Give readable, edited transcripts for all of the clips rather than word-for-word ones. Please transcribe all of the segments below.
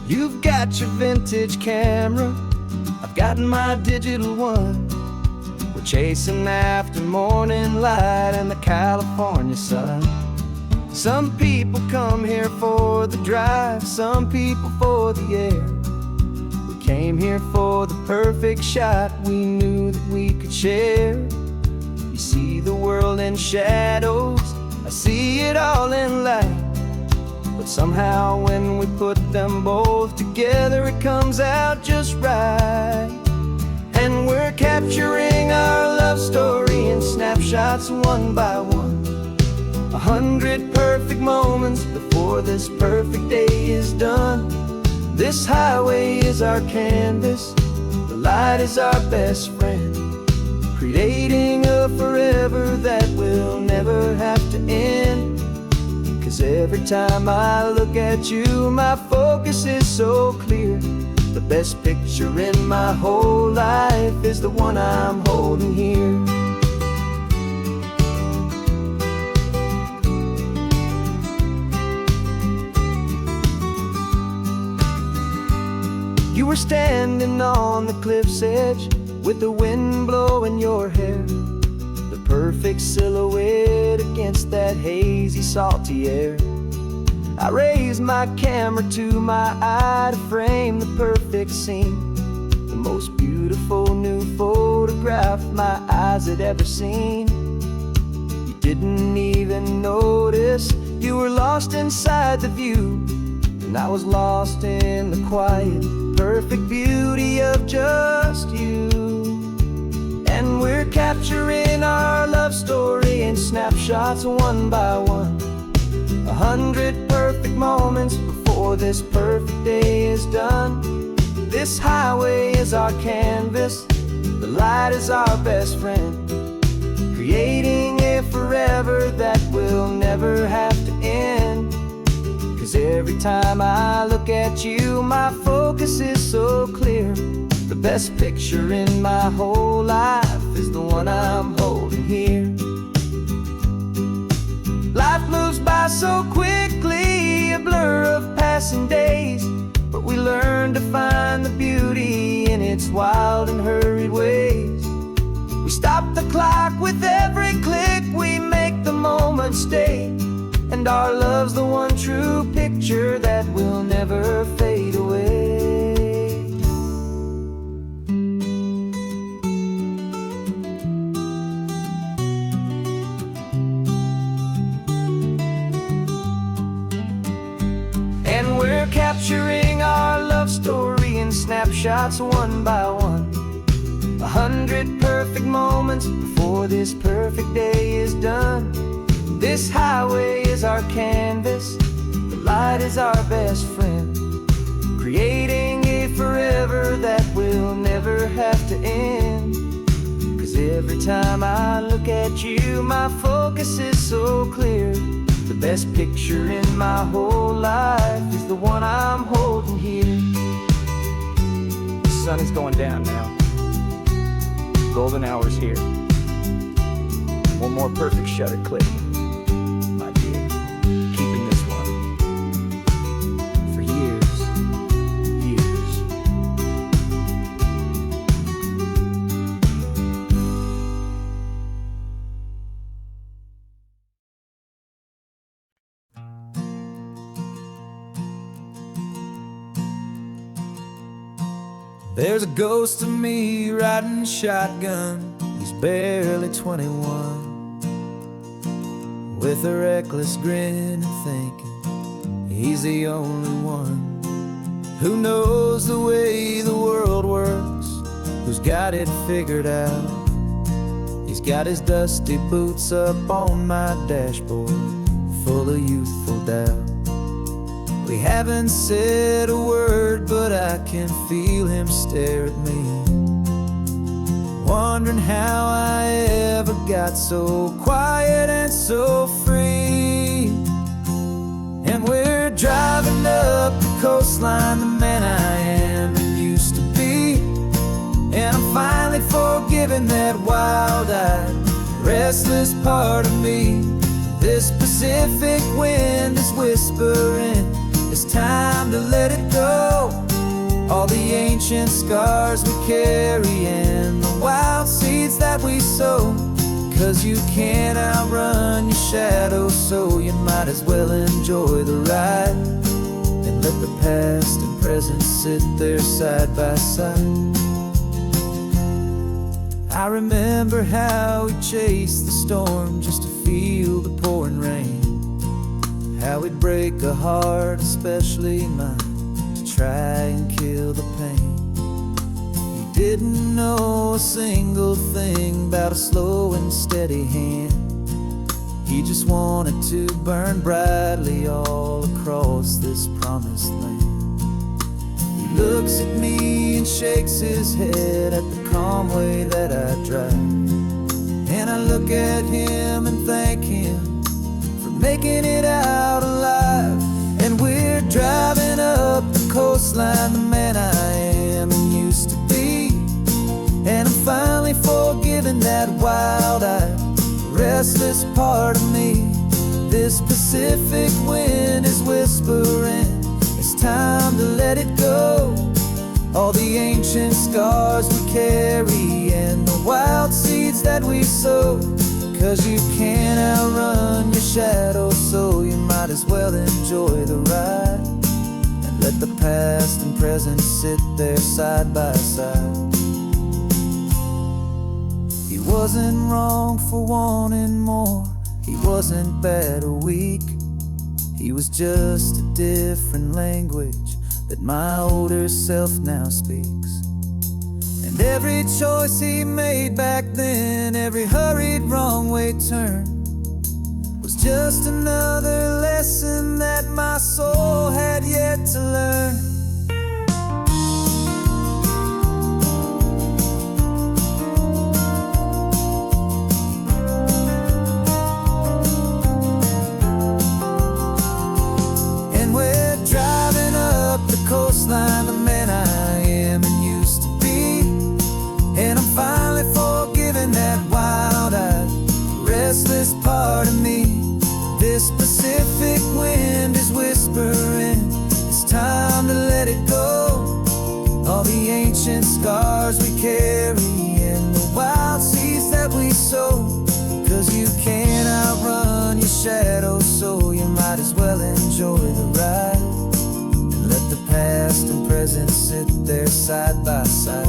You've got your vintage camera, I've got my digital one. We're chasing after morning light and the California sun. Some people come here for the drive, some people for the air. We came here for the perfect shot we knew that we could share. You see the world in shadows, I see it all in light. But somehow when we put them both together, it comes out just right. And we're capturing our love story in snapshots one by one. 100 perfect moments before this perfect day is done. This highway is our canvas, the light is our best friend, creating a forever that will never have to end. 'Cause every time I look at you, my focus is so clear. The best picture in my whole life is the one I'm holding here. You were standing on the cliff's edge with the wind blowing your hair, the perfect silhouette against that hazy, salty air. I raised my camera to my eye to frame the perfect scene, the most beautiful new photograph my eyes had ever seen. You didn't even notice, you were lost inside the view, and I was lost in the quiet, perfect beauty of just you. And we're capturing our love story in snapshots one by one. 100 perfect moments before this perfect day is done. This highway is our canvas, the light is our best friend, creating a forever that will never have to end. 'Cause every time I look at you, my focus is so clear. The best picture in my whole life is the one I'm holding here. Life moves by so quickly, a blur of passing days, but we learn to find the beauty in its wild and hurried ways. We stop the clock with every click, we make the moment stay, and our love's the one true picture that will never fade away. And we're capturing our love story in snapshots one by one. 100 perfect moments before this perfect day is done. This highway is our canvas, the light is our best friend, creating a forever that will never have to end. 'Cause every time I look at you, my focus is so clear. The best picture in my whole life is the one I'm holding here. The sun is going down now. Golden hour's here. One more perfect shutter click, my dear. Keeping this one for years, years. There's a ghost of me riding shotgun. He's barely 21, with a reckless grin and thinking he's the only one who knows the way the world works, who's got it figured out. He's got his dusty boots up on my dashboard, full of youthful doubt. We haven't said a word, but I can feel him stare at me, wondering how I ever got so quiet and so free. And we're driving up the coastline, the man I am and used to be, and I'm finally forgiving that wild-eyed, restless part of me. This Pacific wind is whispering, it's time to let it go. all the ancient scars we carry and the wild seeds that we sow. 'Cause you can't outrun your shadow, so you might as well enjoy the ride and let the past and present sit there side by side. I remember how we chased the storm just to feel the pouring rain, how we'd break a heart, especially mine, to try and kill the pain. You didn't know a single thing about a slow and steady hand. He just wanted to burn brightly all across this promised land. He looks at me and shakes his head at the calm way that I drive, and I look at him and thank him for making it out alive. And we're driving up the coastline, the man I am and used to be, and I'm finally forgiving that wild-eyed, restless part of me. This Pacific wind is whispering, it's time to let it go. All the ancient scars we carry and the wild seeds that we sow. 'Cause you can't outrun your shadow, so you might as well enjoy the ride and let the past and present sit there side by side. He wasn't wrong for wanting more, he wasn't bad or weak. He was just a different language that my older self now speaks. And every choice he made back then, every hurried wrong way turn, was just another lesson that my soul had yet to learn. Coastline, the man I am and used to be, and I'm finally forgiving that wild-eyed, restless part of me. This Pacific wind is whispering, it's time to let it go. All the ancient scars we carry and the wild seeds that we sow. 'Cause you can't outrun your shadow, so you might as well enjoy the ride. Let the past and present sit there side by side.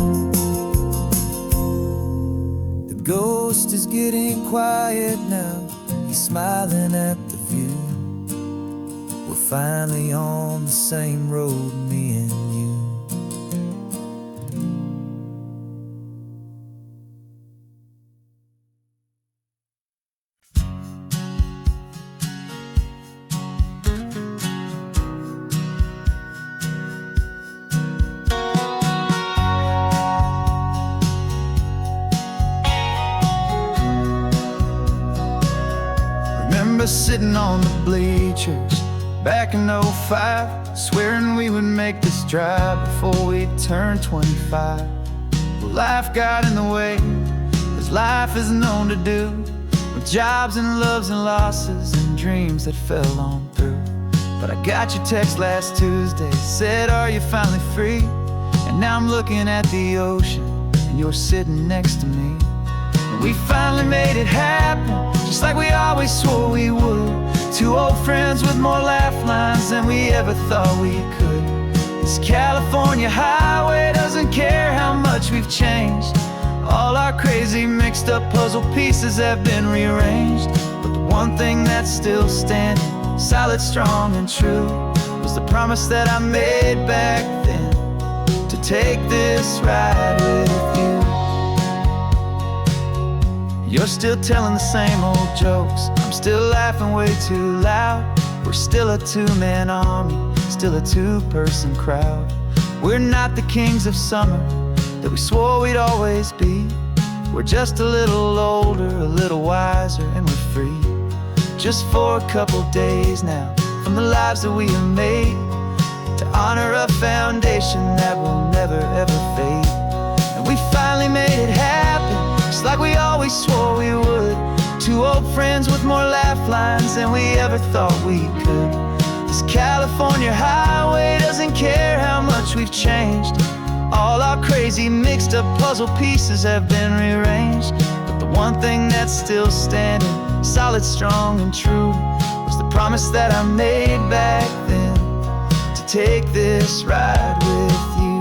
The ghost is getting quiet now, he's smiling at the view. We're finally on the same road, me and you. Sitting on the bleachers back in '05, swearing we would make this drive before we turned 25. Well, life got in the way, as life is known to do, with jobs and loves and losses and dreams that fell on through. But I got your text last Tuesday, said, are you finally free? And now I'm looking at the ocean, and you're sitting next to me. And we finally made it happen, just like we always swore we would. Two old friends with more laugh lines than we ever thought we could. This California highway doesn't care how much we've changed. All our crazy mixed up puzzle pieces have been rearranged. But the one thing that's still standing, solid, strong and true, was the promise that I made back then, to take this ride with you. You're still telling the same old jokes, I'm still laughing way too loud. We're still a two-man army, still a two-person crowd. We're not the kings of summer that we swore we'd always be. We're just a little older, a little wiser, and we're free. Just for a couple days now, from the lives that we have made, to honor a foundation that will never ever fade. And we finally made it happen, just like we always swore we would. Two old friends with more laugh lines than we ever thought we could. This California highway doesn't care how much we we've changed. All our crazy mixed up puzzle pieces have been rearranged, but the one thing that's still standing, solid, strong, and true, was the promise that I made back then, to take this ride with you.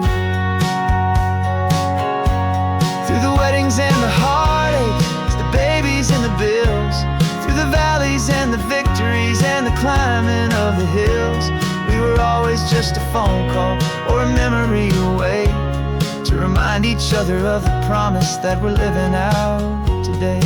Through the weddings and the heartaches, the babies and the bills, through the valleys and the victories and the climbing of the hills, we were always just a phone call or a memory away, to remind each other of the promise that we're living out today.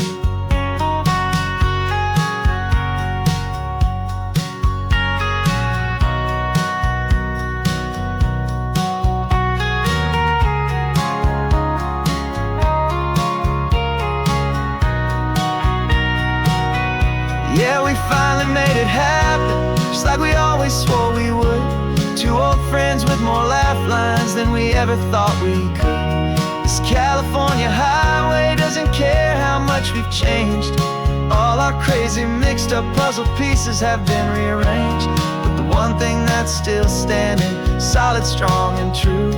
Yeah, we finally made it happen, just like we always swore we would. Two old friends with more laugh lines than we ever thought we could. This California highway doesn't care how much we've changed. All our crazy mixed up puzzle pieces have been rearranged, but the one thing that's still standing, solid, strong, and true,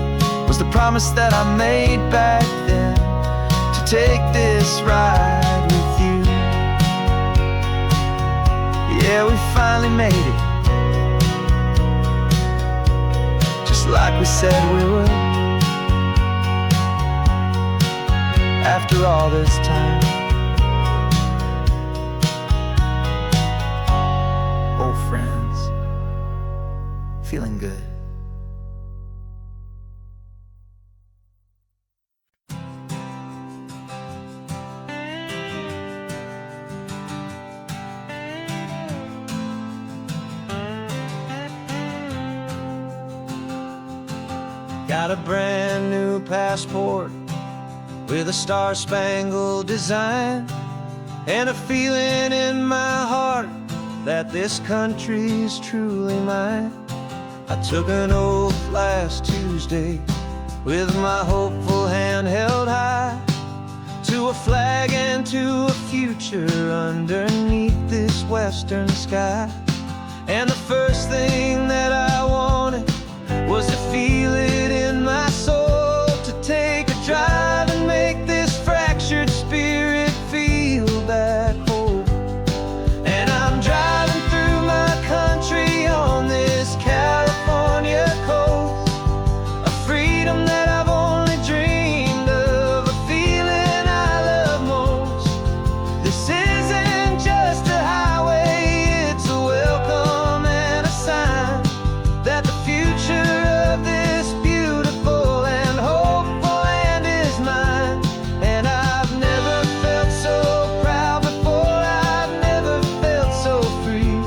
was the promise that I made back then, to take this ride with you. Yeah, we finally made it, just like we said we would. After all this time, old friends, feeling good. Got a brand new passport with a star-spangled design, and a feeling in my heart that this country's truly mine. I took an oath last Tuesday with my hopeful hand held high, to a flag and to a future underneath this western sky. And the first thing that I wanted was to feel it in my soul, to take a drive and make this fractured spirit feel back home. And I'm driving through my country on this California coast, a freedom that I've only dreamed of, a feeling I love most. This isn't just a highway, it's a welcome and a sign that the future of this beautiful and hopeful land is mine. And I've never felt so proud before, I've never felt so free,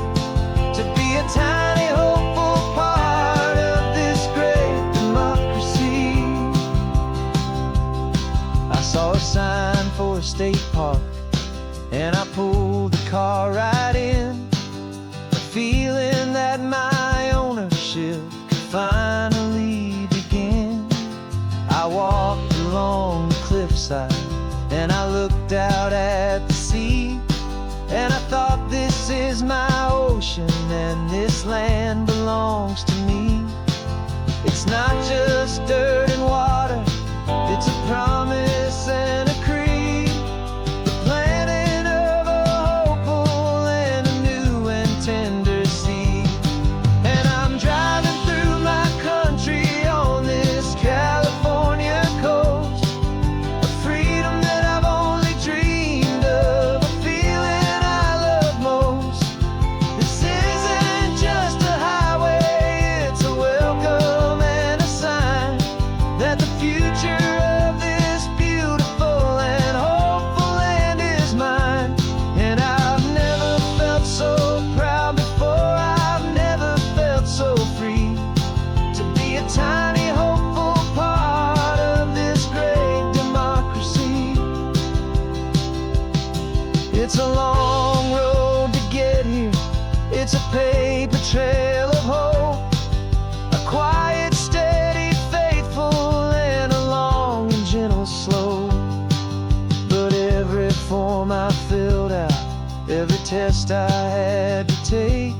to be a tiny hopeful part of this great democracy. I saw a sign for a state park, and I pulled the car right in, a feeling that my ownership finally begin. I walked along the cliffside and I looked out at the sea, and I thought, this is my ocean and this land belongs to me. It's not just dirt and water, it's a promise and a creed, the planting of a hopeful and a new and tender seed. And I'm driving through my country on this California coast, a freedom that I've only dreamed of, a feeling I love most. This isn't just a highway, it's a welcome and a sign that the future of this beautiful and hopeful land is mine. And I've never felt so proud before, I've never felt so free, to be a tiny hopeful part of this great democracy. It's a long road to get here, it's a paper trail of hope, a quiet, steady, faithful, and a long and gentle slope. But every form I filled out, every test I had to take,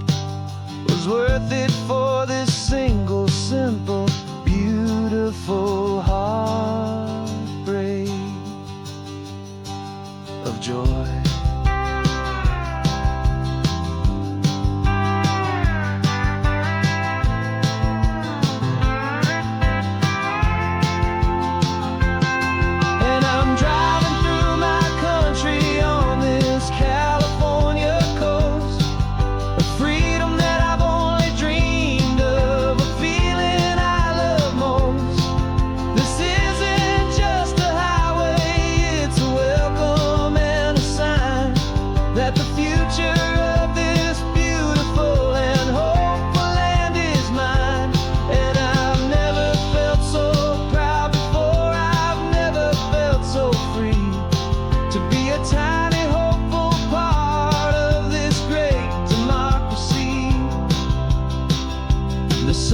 was worth it for this single, simple, beautiful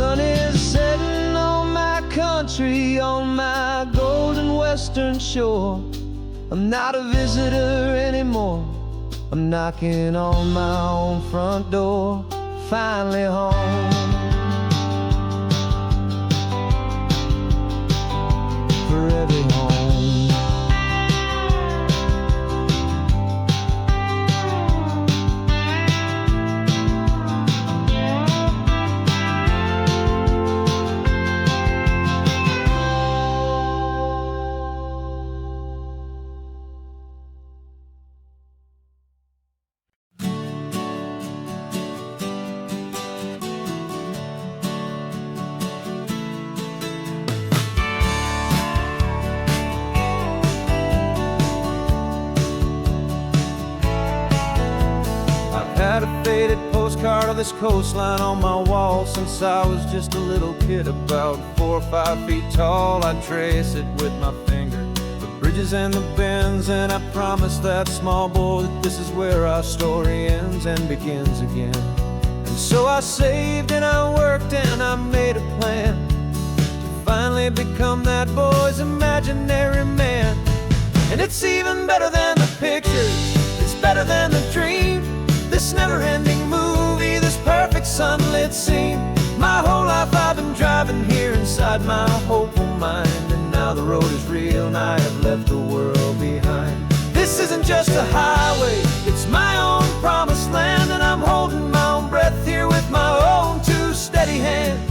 sun is setting on my country, on my golden western shore. I'm not a visitor anymore. I'm knocking on my own front door, finally home. For every home. Had a faded postcard of this coastline on my wall since I was just a little kid, about 4 or 5 feet tall. I trace it with my finger, the bridges and the bends, and I promise that small boy that this is where our story ends and begins again. And so I saved and I worked and I made a plan to finally become that boy's imaginary man. And it's even better than the pictures, it's better than the dream. This never-ending movie, this perfect sunlit scene. My whole life I've been driving here inside my hopeful mind, and now the road is real and I have left the world behind. This isn't just a highway, it's my own promised land, and I'm holding my own breath here with my own 2 steady hands.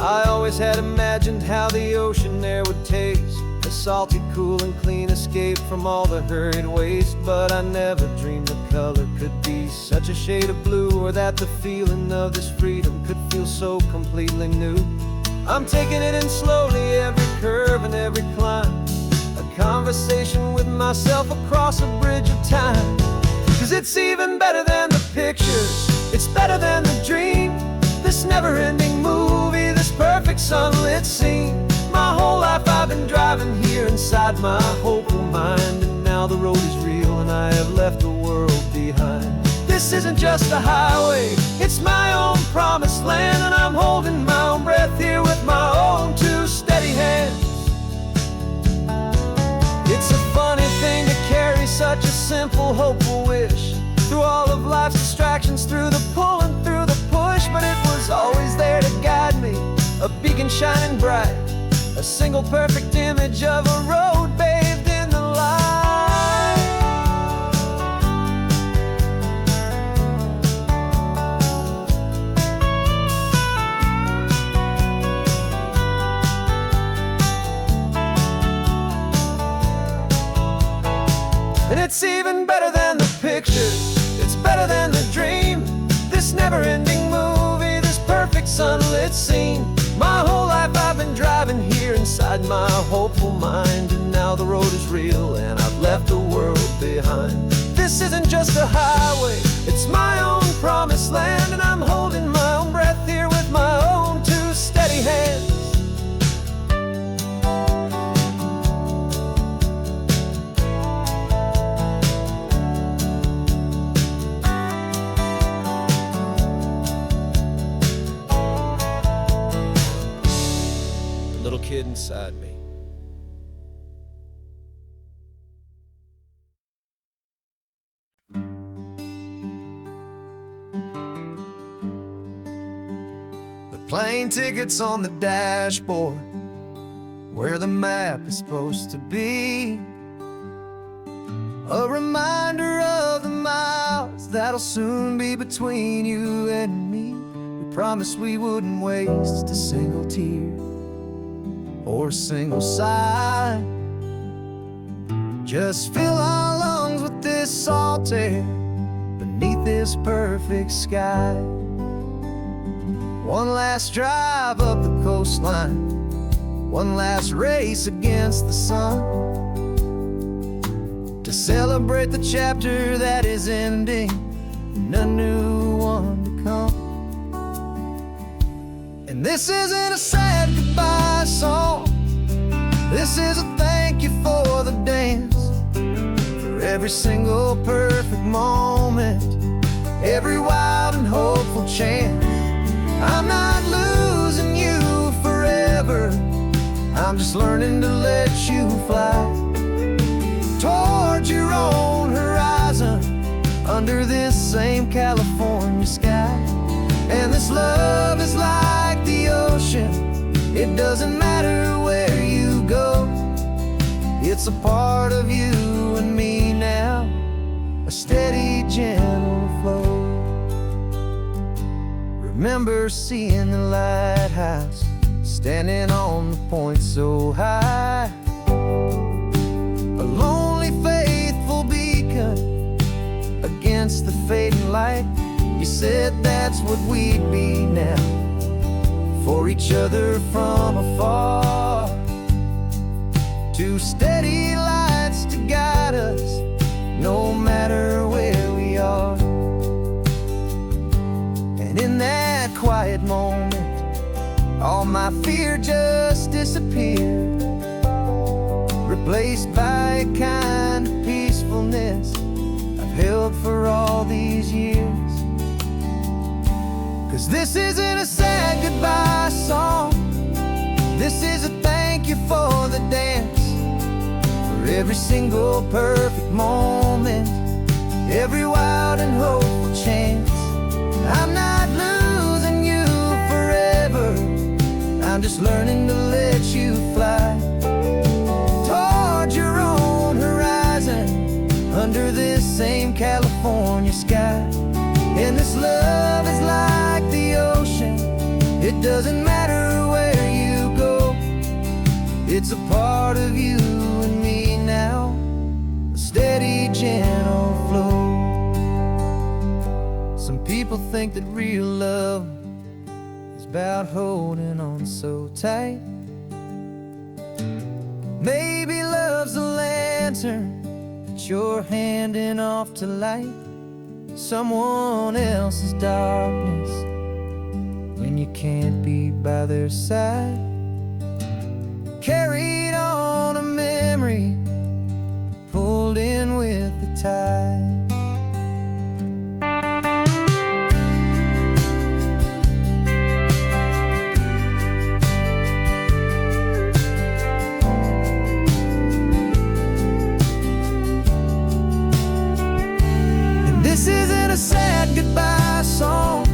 I always had imagined how the ocean there would taste, a salty, cool and clean escape from all the hurried waste. But I never dreamed the color could be such a shade of blue, or that the feeling of this freedom could feel so completely new. I'm taking it in slowly, every curve and every climb, a conversation with myself across a bridge of time. 'Cause it's even better than the pictures, it's better than the dream. This never-ending movie, this perfect sunlit scene. My whole life I've been driving here inside my hopeful mind, and now the road is real and I have left the world behind. This isn't just a highway, it's my own promised land, and I'm holding my own breath here with my own 2 steady hands. It's a funny thing to carry such a simple, hopeful wish through all of life's distractions, through the pull and through the push. But it was always there to guide me, a beacon shining bright, a single perfect image of a road bathed in the light. And it's even better than the pictures, it's better than the dream. This never-ending movie, this perfect sunlit scene. My whole life I've been driving here inside my hopeful mind, and now the road is real and I've left the world behind. This isn't just a highway, it's my own promised land, and I'm holding my own breath here with my own 2 steady hands. Little kid inside me. The plane tickets on the dashboard, where the map is supposed to be, a reminder of the miles that'll soon be between you and me. We promised we wouldn't waste a single tear or a single sigh. Just fill our lungs with this salt air beneath this perfect sky. One last drive up the coastline, one last race against the sun, to celebrate the chapter that is ending and a new one to come. And this isn't a sad goodbye song, this is a thank you for the dance, for every single perfect moment, every wild and hopeful chance. I'm not losing you forever, I'm just learning to let you fly towards your own horizon, under this same California sky. And this love is like the ocean, it doesn't matter where you go, it's a part of you and me now, a steady, gentle flow. Remember seeing the lighthouse, standing on the point so high, a lonely, faithful beacon against the fading light. You said that's what we'd be now, for each other from afar. Two steady lights to guide us, no matter where we are. And in that quiet moment, all my fear just disappeared, replaced by a kind of peacefulness I've held for all these years. 'Cause this isn't a sad goodbye song, this is a thank you for the dance, for every single perfect moment, every wild and hopeful chance. I'm not losing you forever, I'm just learning to let you fly towards your own horizon, under this same California sky. And this love is like the ocean, it doesn't matter where you go, it's a part of you and me now, a steady, gentle flow. Some people think that real love is about holding on so tight. Maybe love's a lantern that you're handing off to light someone else's darkness when you can't be by their side. Carried on a memory, pulled in with the tide. This isn't a sad goodbye song,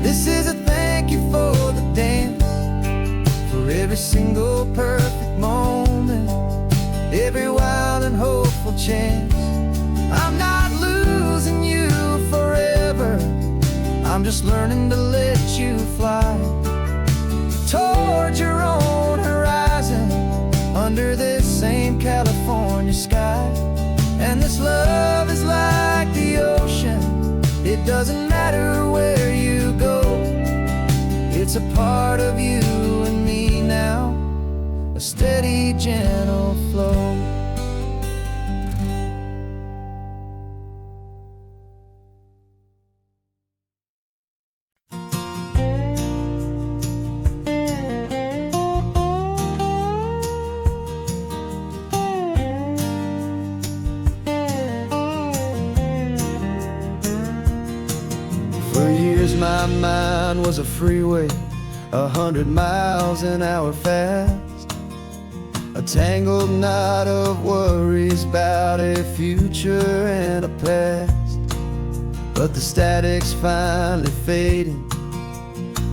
this is a thank you for the dance, for every single perfect moment, every wild and hopeful chance. I'm not losing you forever, I'm just learning to let you fly towards your own horizon, under this same California sky. And this love is like the ocean, it doesn't matter where you go, it's a part of you and me now, a steady, gentle flow. For years my mind was a freeway, 100 miles an hour fast, a tangled knot of worries about a future and a past. But the static's finally fading,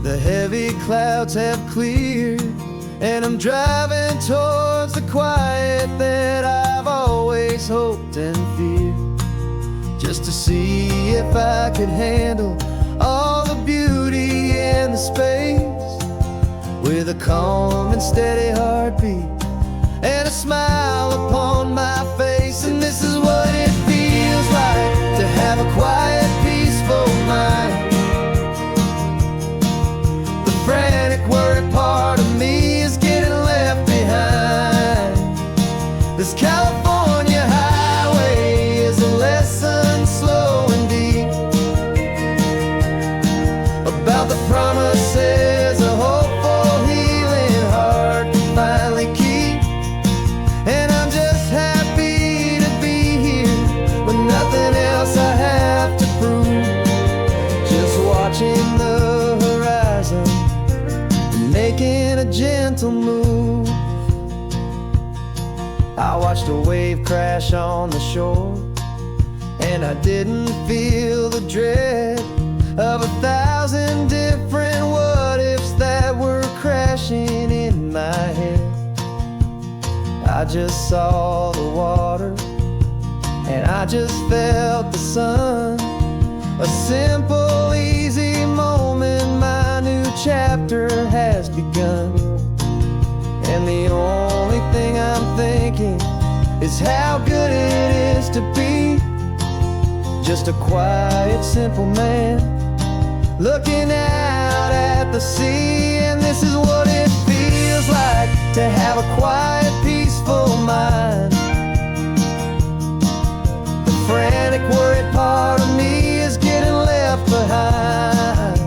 the heavy clouds have cleared, and I'm driving towards the quiet that I've always hoped and feared, just to see if I could handle all the beauty and the space, with a calm and steady heartbeat and a smile upon my face. And this is what it feels like to have a quiet, peaceful mind. The frantic, worried part of me is getting left behind. This California highway is a lesson slow and deep about the promises a hopeful, healing heart can finally keep. And I'm just happy to be here watched a wave crash on the shore, and I didn't feel the dread of 1,000 different what-ifs that were crashing in my head. I just saw the water, and I just felt the sun. A simple, easy moment, my new chapter has begun. And the only thing I'm thinking is how good it is to be just a quiet, simple man looking out at the sea. And this is what it feels like to have a quiet, peaceful mind. The frantic, worried part of me is getting left behind.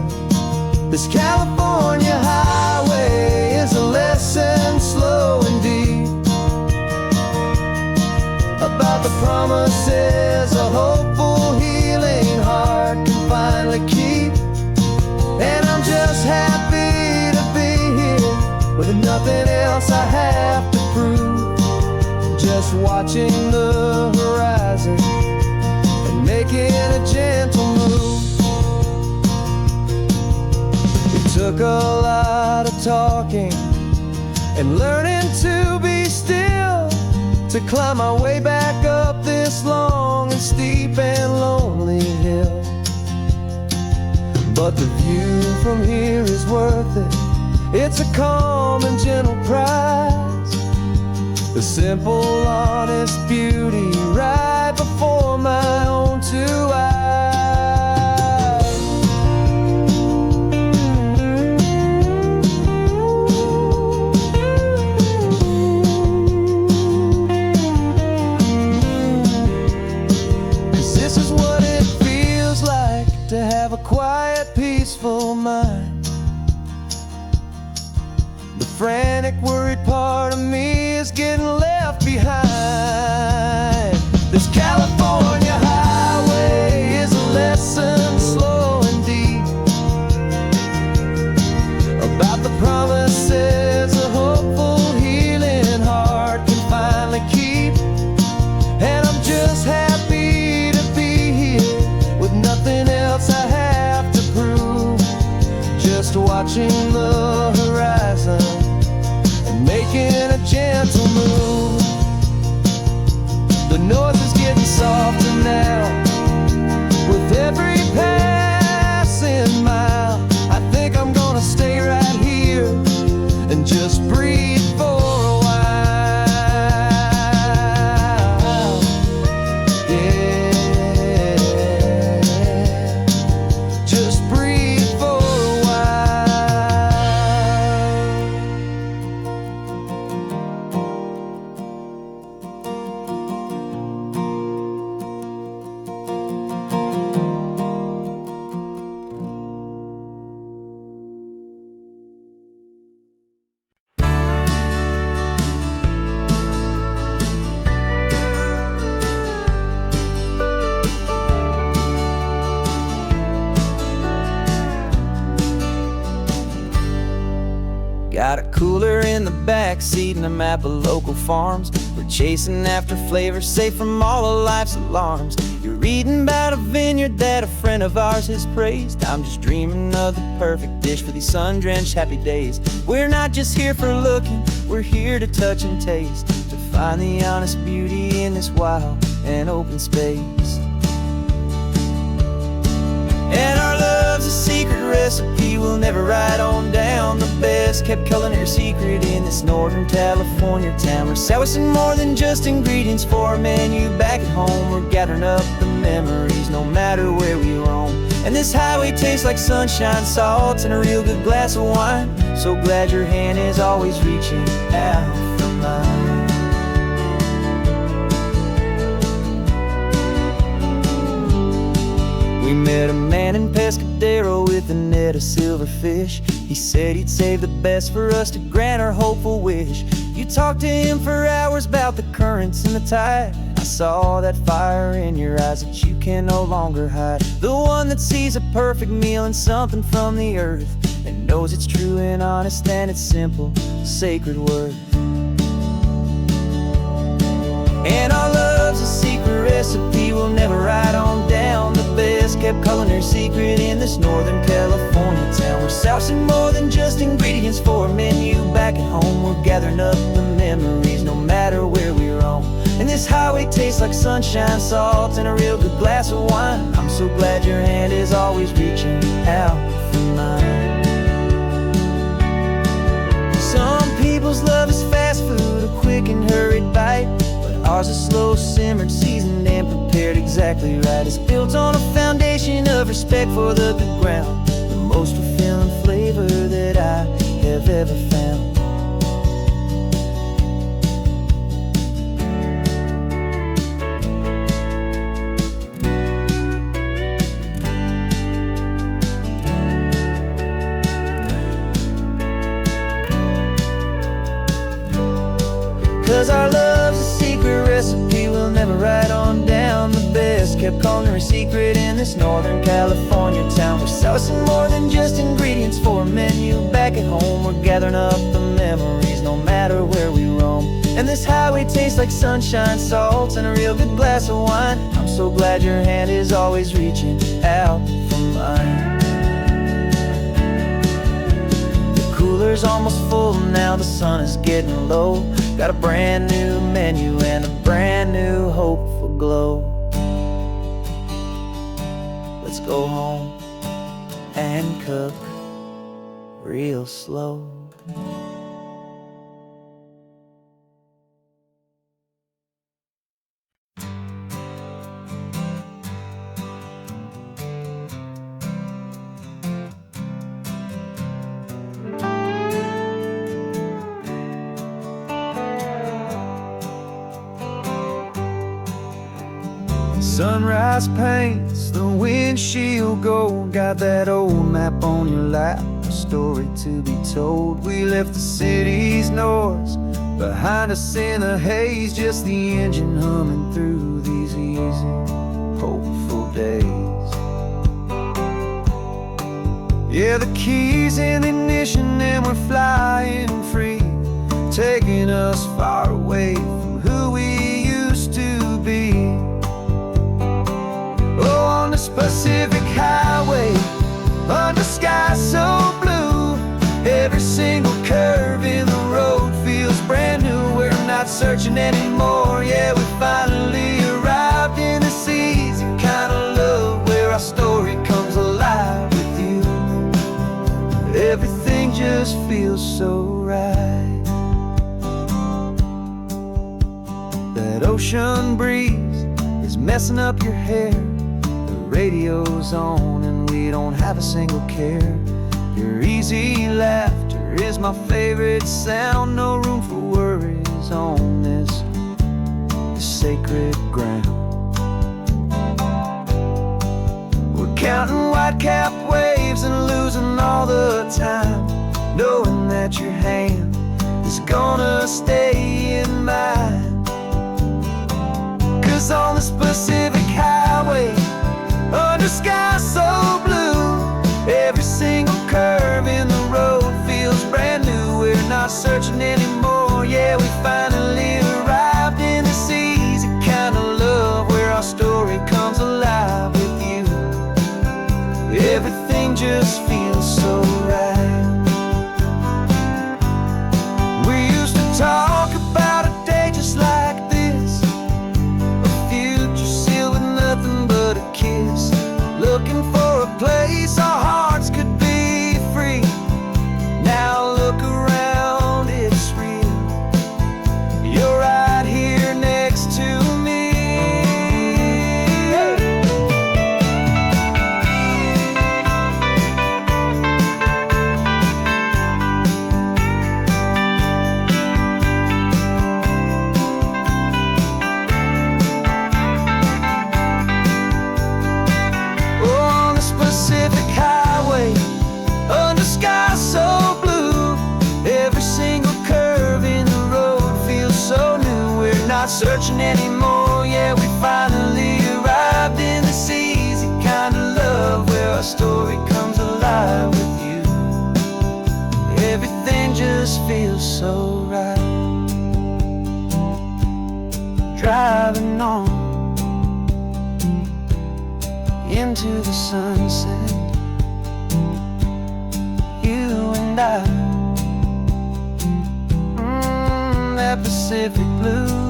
This California highway is a lesson slow and deep about the promises a hopeful, healing heart can finally keep. And I'm just happy to be here with nothing else I have to prove, just watching the horizon and making a gentle move. It took a lot of talking and learning to be still to climb my way back up this long and steep and lonely hill. But the view from here is worth it. It's a calm and gentle prize, the simple, honest beauty right before my own two eyes. 'Cause this is what it feels like to have a quiet, peaceful mind. The frantic, worried part of me is getting left behind. This California highway is a lesson slow and deep about the promises a hopeful, healing heart can finally keep. And I'm just happy to be here with nothing else I have to prove, just watching the horizon and making a gentle move. The noise is getting softer now with every passing mile. I think I'm gonna stay right here and just breathe for a while. Yeah, just breathe for a while. Got a cooler in the back seat and a map of local farms. We're chasing after flavors safe from all of life's alarms. You're reading about a vineyard that a friend of ours has praised. I'm just dreaming of the perfect dish for these sun-drenched happy days. We're not just here for looking, we're here to touch and taste, to find the honest beauty in this wild and open space. And our love's a secret recipe we'll never write on down. The best kept culinary secret in this Northern California town. We're selling more than just ingredients for a menu back at home. We're gathering up the memories no matter where we roam. And this highway tastes like sunshine, salt, and a real good glass of wine. So glad your hand is always reaching out for mine. We met a man in Pescadero with a net of silverfish. He said he'd save the best for us to grant our hopeful wish. You talked to him for hours about the currents and the tide. I saw that fire in your eyes that you can no longer hide. The one that sees a perfect meal and something from the earth, and knows it's true and honest and it's simple, sacred worth. kept culinary secret in this Northern California town. We're sourcing more than just ingredients for a menu. Back at home, we're gathering up the memories, no matter where we roam. And this highway tastes like sunshine, salt, and a real good glass of wine. I'm so glad your hand is always reaching out for mine. Some people's love is fast food, a quick and hurried bite, but ours is slow simmered, seasoned, and prepared exactly right. It's built on a foundation of respect for the good ground, the most fulfilling flavor that I have ever found. 'Cause our love's a secret recipe we'll never write on down. The best kept culinary secret in this Northern California town. We're sourcing more than just ingredients for a menu. Back at home, we're gathering up the memories, no matter where we roam. And this highway tastes like sunshine, salt, and a real good glass of wine. I'm so glad your hand is always reaching out for mine. The cooler's almost full now, the sun is getting low. Got a brand new menu and a brand new hopeful glow. Let's go home and cook real slow. Sunrise paints the windshield gold. Got that old map on your lap, a story to be told. We left the city's noise behind us in the haze, just the engine humming through these easy, hopeful days. Yeah, the keys in the ignition and we're flying free, taking us far away from who we used to be. Oh, on this Pacific highway, under sky so blue, every single curve in the road feels brand new. We're not searching anymore, yeah, we finally arrived in this easy kind of love, where our story comes alive with you. Everything just feels so right. That ocean breeze is messing up your hair, radio's on and we don't have a single care. Your easy laughter is my favorite sound. No room for worries on this sacred ground. We're counting white-capped waves and losing all the time, knowing that your hand is gonna stay in mine. 'Cause on this Pacific highway, under sky so blue, every single curve in the road feels brand new. We're not searching anymore, yeah, we finally arrived in this easy kind of love, where our story comes alive with you. Everything just feels so right. We used to talk about a day just like this, a future sealed with nothing but a kiss, looking for a place our hearts could be free. Now look around, it's real. You're right here next to me. Pacific highway, under sky so blue, every single curve in the road feels so new. We're not searching anymore, yeah, we finally arrived in this easy kind of love, where our story comes alive with you. Everything just feels so right. Driving on into the sunset. You and I, that Pacific blue.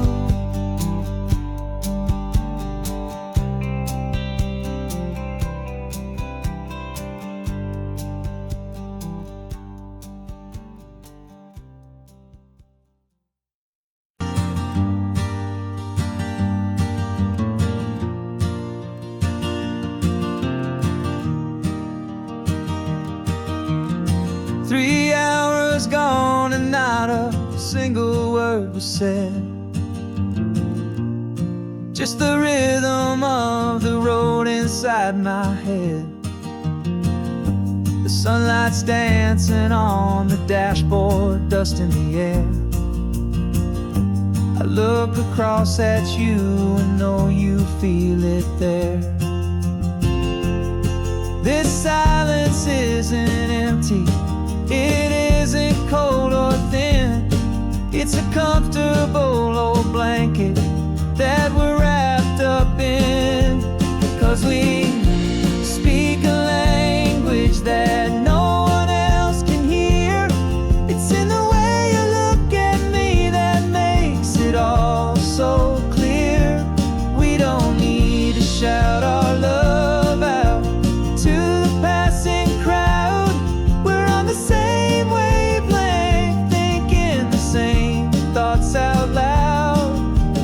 Three hours gone and not a single word was said. Just the rhythm of the road inside my head. The sunlight's dancing on the dashboard, dust in the air. I look across at you and know you feel it there. This silence isn't empty, it isn't cold or thin. It's a comfortable old blanket that we're wrapped up in. 'Cause we speak a language that no one else can hear. It's in the way you look at me that makes it all so clear. We don't need to shout our love out to the passing crowd. We're on the same wavelength, thinking the same thoughts out loud.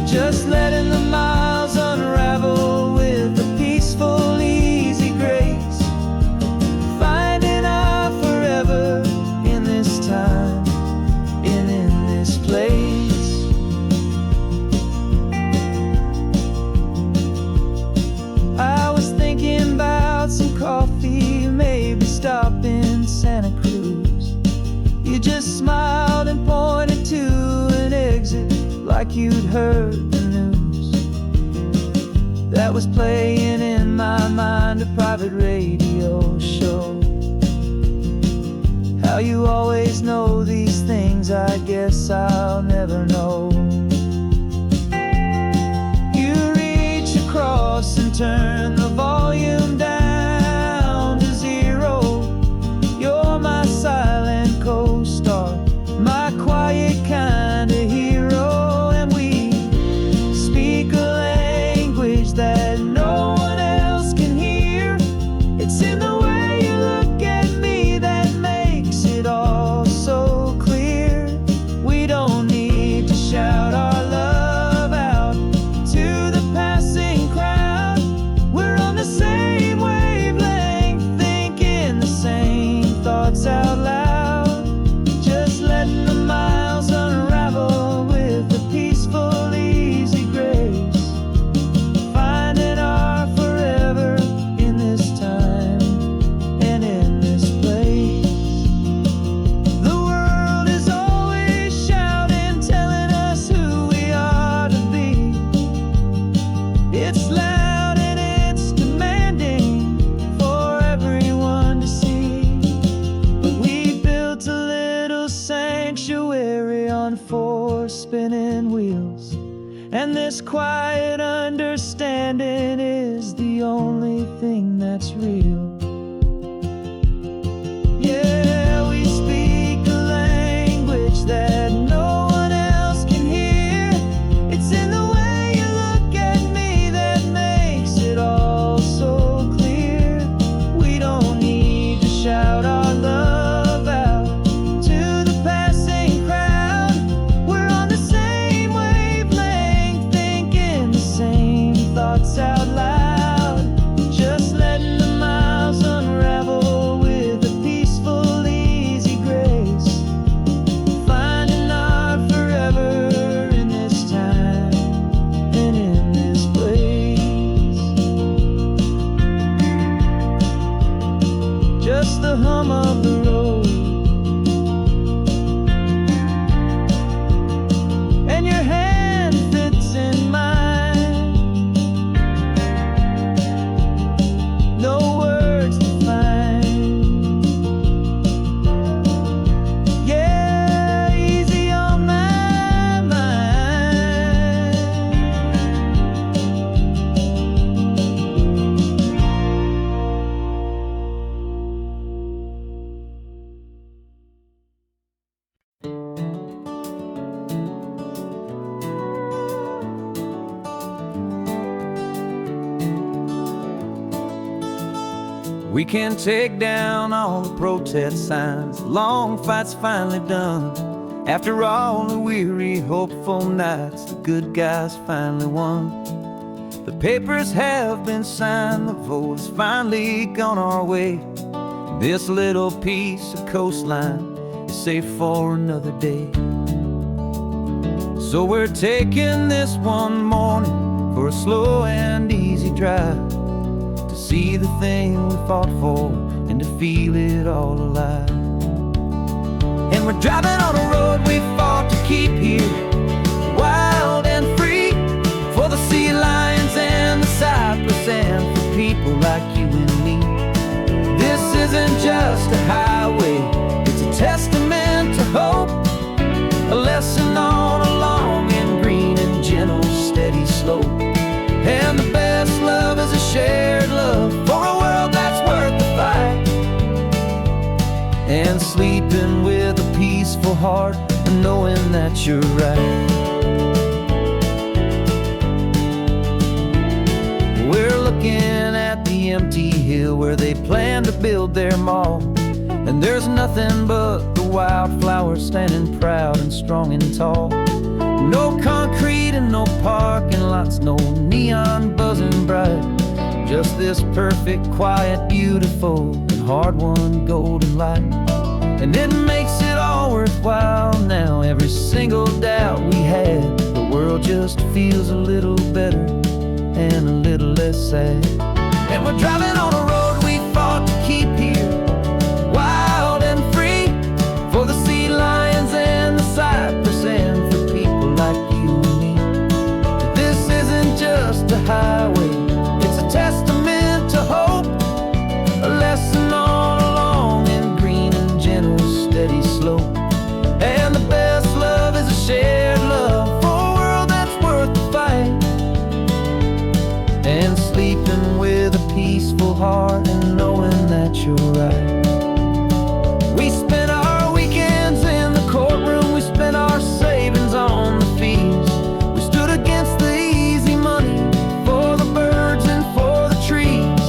Just letting the miles unravel with a peaceful, easy grace. Finding our forever in this time and in this place. I was thinking about some coffee, maybe stop in Santa Cruz. You just smiled and pointed to an exit like you'd heard the news. That was playing in my mind, a private radio show. How you always know these things, I guess I'll never know. You reach across and turn the volume down to zero. You're my silent co-star, my quiet kind of hero. And we speak a language that no one else can hear. It's in the way you look at me that makes it all so clear. We don't need to shout our love out to the passing crowd. We're on the same wavelength, thinking the same thoughts out loud. Just letting the miles unravel with a peaceful, easy grace. Finding our forever in this time and in this place. The world is always shouting, telling us who we are to be. It's loud and it's demanding for everyone to see. But we built a little sanctuary on four spinning wheels, and this quiet understanding is the only thing that's real. Yeah, we speak a language that no one else can hear. It's in the way you look at me that makes it all so clear. We don't need to shout our love out to the passing crowd. We're on the same wavelength, thinking the same thoughts out loud. Just letting the miles unravel with a peaceful, easy grace. Finding our forever in this time and in this place. Just the hum of the road and your hand fits in mine. No words to find. Yeah, easy on my mind. We can take down all the protest signs. The long fight's finally done. After all the weary, hopeful nights, the good guys finally won. The papers have been signed, the vote has finally gone our way. This little piece of coastline is safe for another day. So we're taking this one morning for a slow and easy drive, to see the thing we fought for and to feel it all alive. And we're driving on a road we fought to keep here, wild and free, for the sea lions and the cypress and for people like you and me. This isn't just a highway, it's a testament to hope, a lesson on a long and green and gentle steady slope. And the best love is a shared love for a world that's worth the fight, and sleeping with a peaceful heart and knowing that you're right. We're looking at the empty hill where they plan to build their mall, and there's nothing but the wildflowers standing proud and strong and tall. No concrete and no parking lots, no neon buzzing bright, just this perfect, quiet, beautiful, and hard-won golden light. And it makes it all worthwhile now, every single doubt we had. The world just feels a little better and a little less sad. And we're driving on a road we fought to keep here, wild and free, for the sea lions and the cypress and for people like you and me. This isn't just a highway, it's a testament to hope, a lesson on a long and green and gentle steady slope. And the best love is a shared love for a world that's worth the fight, and sleeping with a peaceful heart and knowing that you're right. We spent our weekends in the courtroom, we spent our savings on the fees. We stood against the easy money for the birds and for the trees.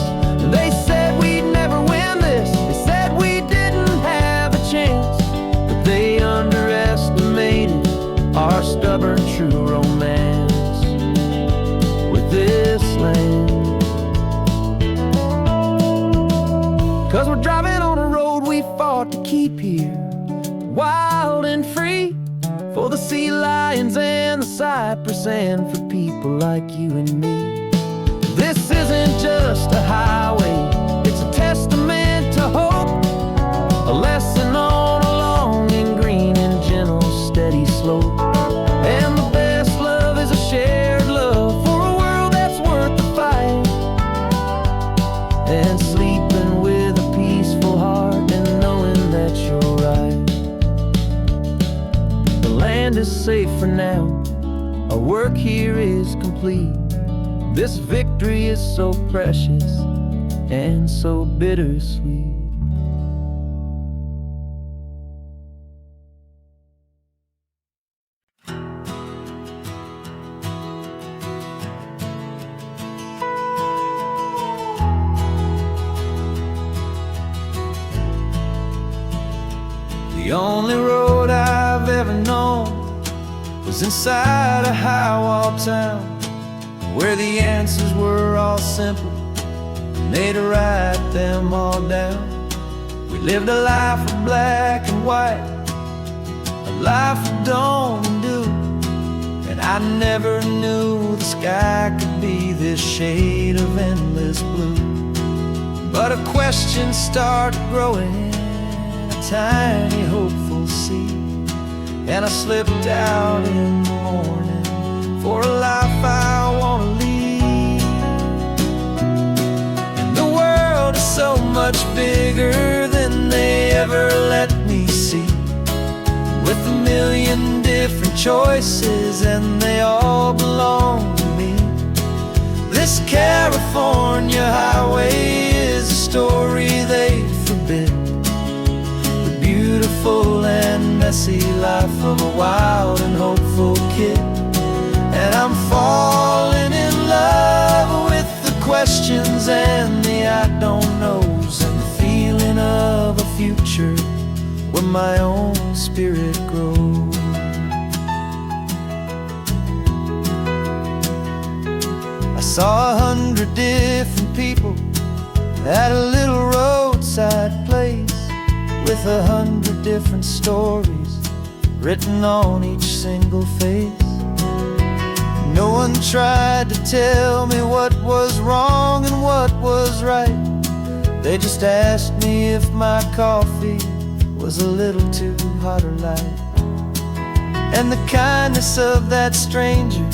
And they said we'd never win this, they said we didn't have a chance, but they underestimated our stubborn true romance with this land. 'Cause we're driving on a road we fought to keep here, wild and free, for the sea lions and the cypress and for people like you and me. This isn't just a highway, it's a testament to hope, a lesson on a long and green and gentle steady slope. And the best love is a shared love for a world that's worth the fight, and sleeping with a peaceful heart and knowing that you're right. The land is safe for now, our work here is complete. This victory is so precious and so bittersweet. The only road I've ever known was inside a high-wall town, where the answers were all simple and they'd write them all down. We lived a life of black and white, a life of dawn and dew, and I never knew the sky could be this shade of endless blue. But a question started growing, tiny hopeful seed, and I slipped out in the morning for a life I want to lead. And the world is so much bigger than they ever let me see, with a million different choices and they all belong to me. This California highway is a story they forbid, beautiful and messy life of a wild and hopeful kid. And I'm falling in love with the questions and the I don't knows future where my own spirit grows. I saw 100 different people at a little roadside place, with 100 different stories written on each single face. No one tried to tell me what was wrong and what was right. They just asked me if my coffee was a little too hot or light. And the kindness of that stranger,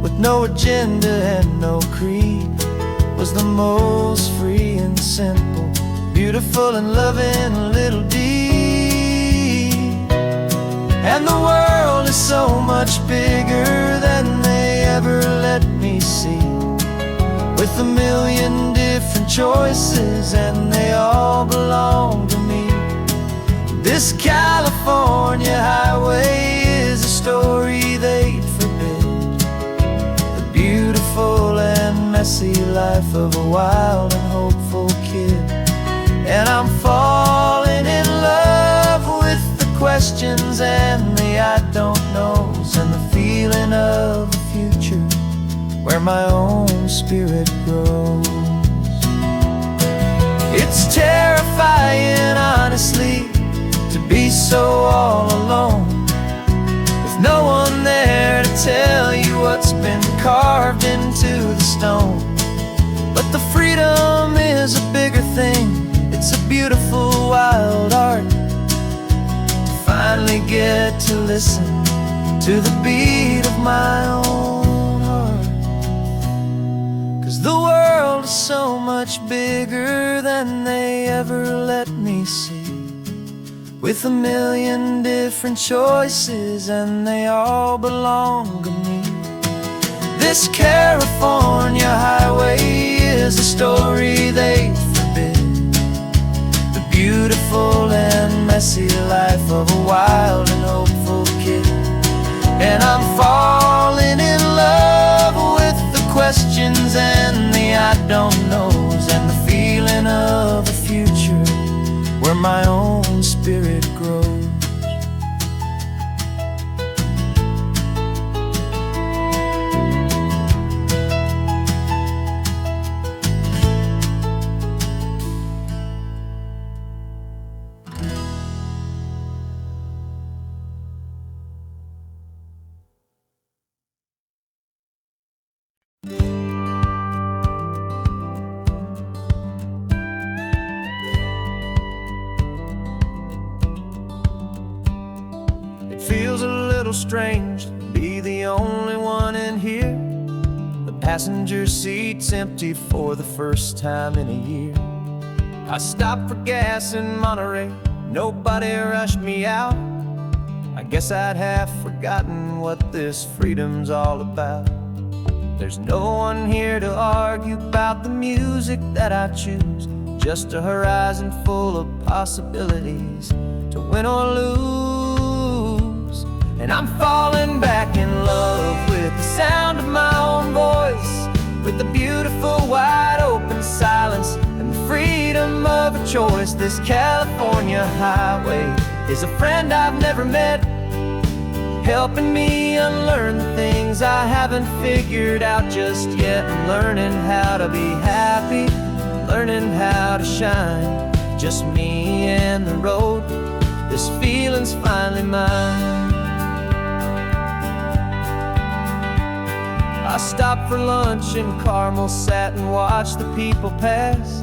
with no agenda and no creed, was the most free and simple, beautiful and loving little deed. And the world is so much bigger than they ever let me see, with a million different choices and they all belong to me. This California highway is a story they'd forbid, the beautiful and messy life of a wild and hopeful kid. And I'm falling in love with the questions and the I don't knows, and the feeling of a future where my own spirit grows. It's terrifying, honestly, to be so all alone, with no one there to tell you what's been carved into the stone. But the freedom is a bigger thing. It's a beautiful wild art to finally get to listen to the beat of my own heart. 'Cause the world is so much bigger than they ever let me see, with a million different choices and they all belong to me. This California highway is a story they forbid, the beautiful and messy life of a wild and hopeful kid. And I'm falling in love with the questions and the I don't knows, and the feeling of a future where my own spirit grows. It feels a little strange to be the only one in here. The passenger seat's empty for the first time in a year. I stopped for gas in Monterey, nobody rushed me out. I guess I'd half forgotten what this freedom's all about. There's no one here to argue about the music that I choose, just a horizon full of possibilities to win or lose. And I'm falling back in love with the sound of my own voice, with the beautiful wide open silence and the freedom of a choice. This California highway is a friend I've never met, helping me unlearn the things I haven't figured out just yet. I'm learning how to be happy, learning how to shine, just me and the road. This feeling's finally mine. I stopped for lunch in Carmel, sat and watched the people pass.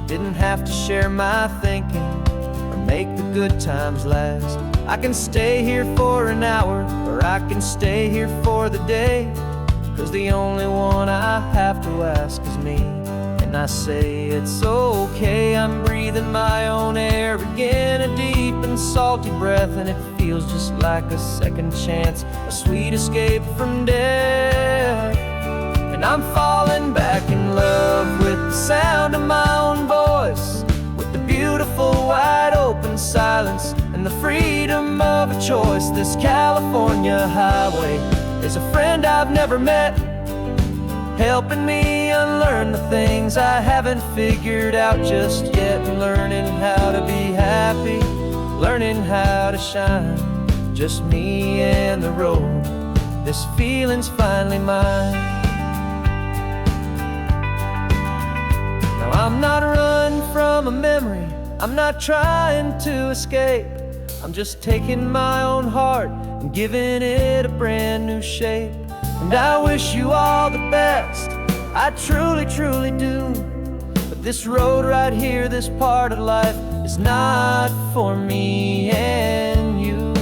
Didn't have to share my thinking or make the good times last. I can stay here for an hour, or I can stay here for the day, 'cause the only one I have to ask is me. And I say it's okay, I'm breathing my own air again, a deep and salty breath, and it feels just like a second chance, a sweet escape from death. And I'm falling back in love with the sound of my own voice, with the beautiful wide open silence and the freedom of a choice. This California highway is a friend I've never met, helping me unlearn the things I haven't figured out just yet, and learning how to be happy. happy, learning how to shine. Just me and the road, this feeling's finally mine. Now I'm not running from a memory, I'm not trying to escape. I'm just taking my own heart and giving it a brand new shape. And I wish you all the best, I truly, truly do. But this road right here, this part of life, is not for me and you.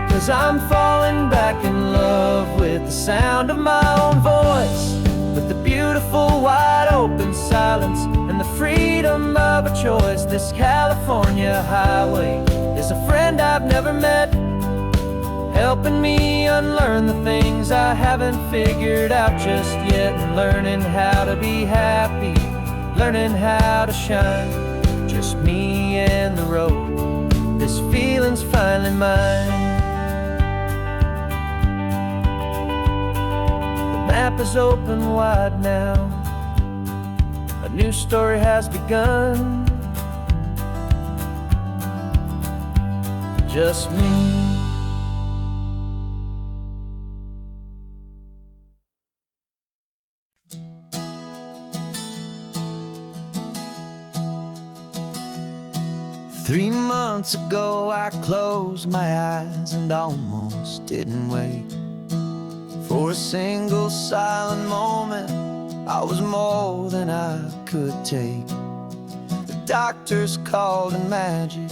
Cause I'm falling back in love with the sound of my own voice, with the beautiful wide open silence and the freedom of a choice. This California highway is a friend I've never met, helping me unlearn the things I haven't figured out just yet, and learning how to be happy, learning how to shine. Just me and the road, this feeling's finally mine. The map is open wide now, a new story has begun. Just me. Three months ago I closed my eyes and almost didn't wake. For a single silent moment, I was more than I could take. The doctors called it magic,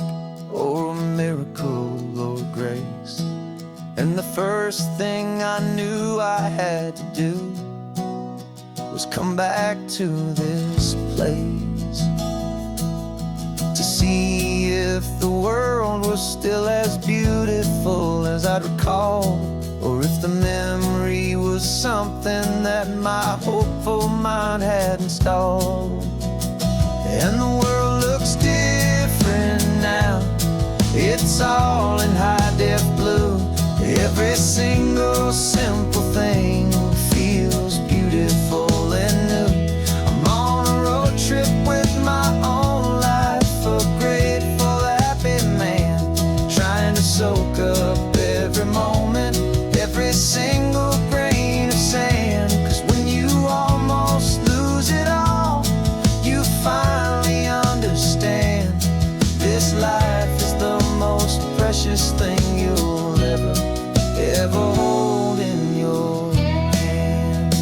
or a miracle, or grace. And the first thing I knew I had to do was come back to this place, to see if the world was still as beautiful as I'd recall, or if the memory was something that my hopeful mind had installed. And the world looks different now, it's all in high-def blue. Every single simple thing feels beautiful and new. I'm on a road trip with my own life, a grateful, happy man, trying to soak up every moment, every single grain of sand. Cause when you almost lose it all, you finally understand this life is the most precious thing you'll ever hold in your hand.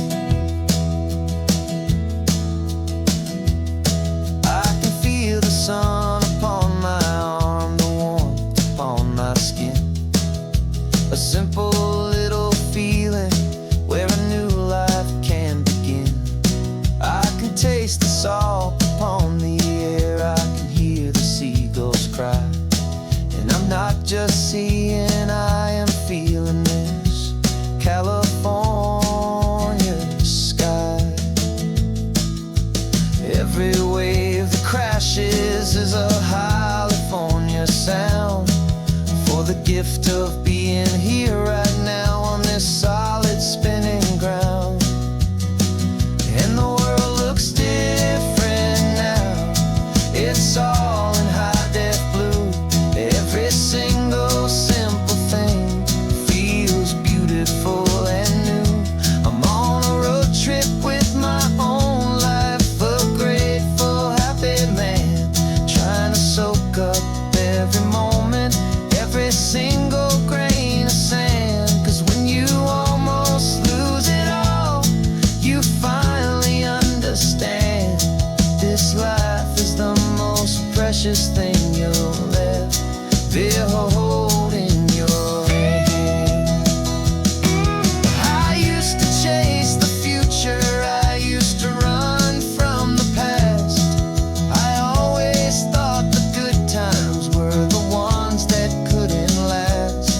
I can feel the sun upon my arm, the warmth upon my skin, a simple little feeling where a new life can begin. I can taste the salt upon the air, I can hear the seagulls cry. And I'm not just seeing, I am feeling this California sky. Every wave that crashes is a California sound, for the gift of being here right now on this solid spinning ground. And the world looks different now, it's all in high-def blue. Every single simple thing feels beautiful and new. I'm on a road trip with my own life, a grateful, happy man, trying to soak up every moment, every single grain of sand. Cause when you almost lose it all, you finally understand this life is the most precious thing you'll ever hold in your hand. I used to chase the future, I used to run from the past. I always thought the good times were the ones that couldn't last.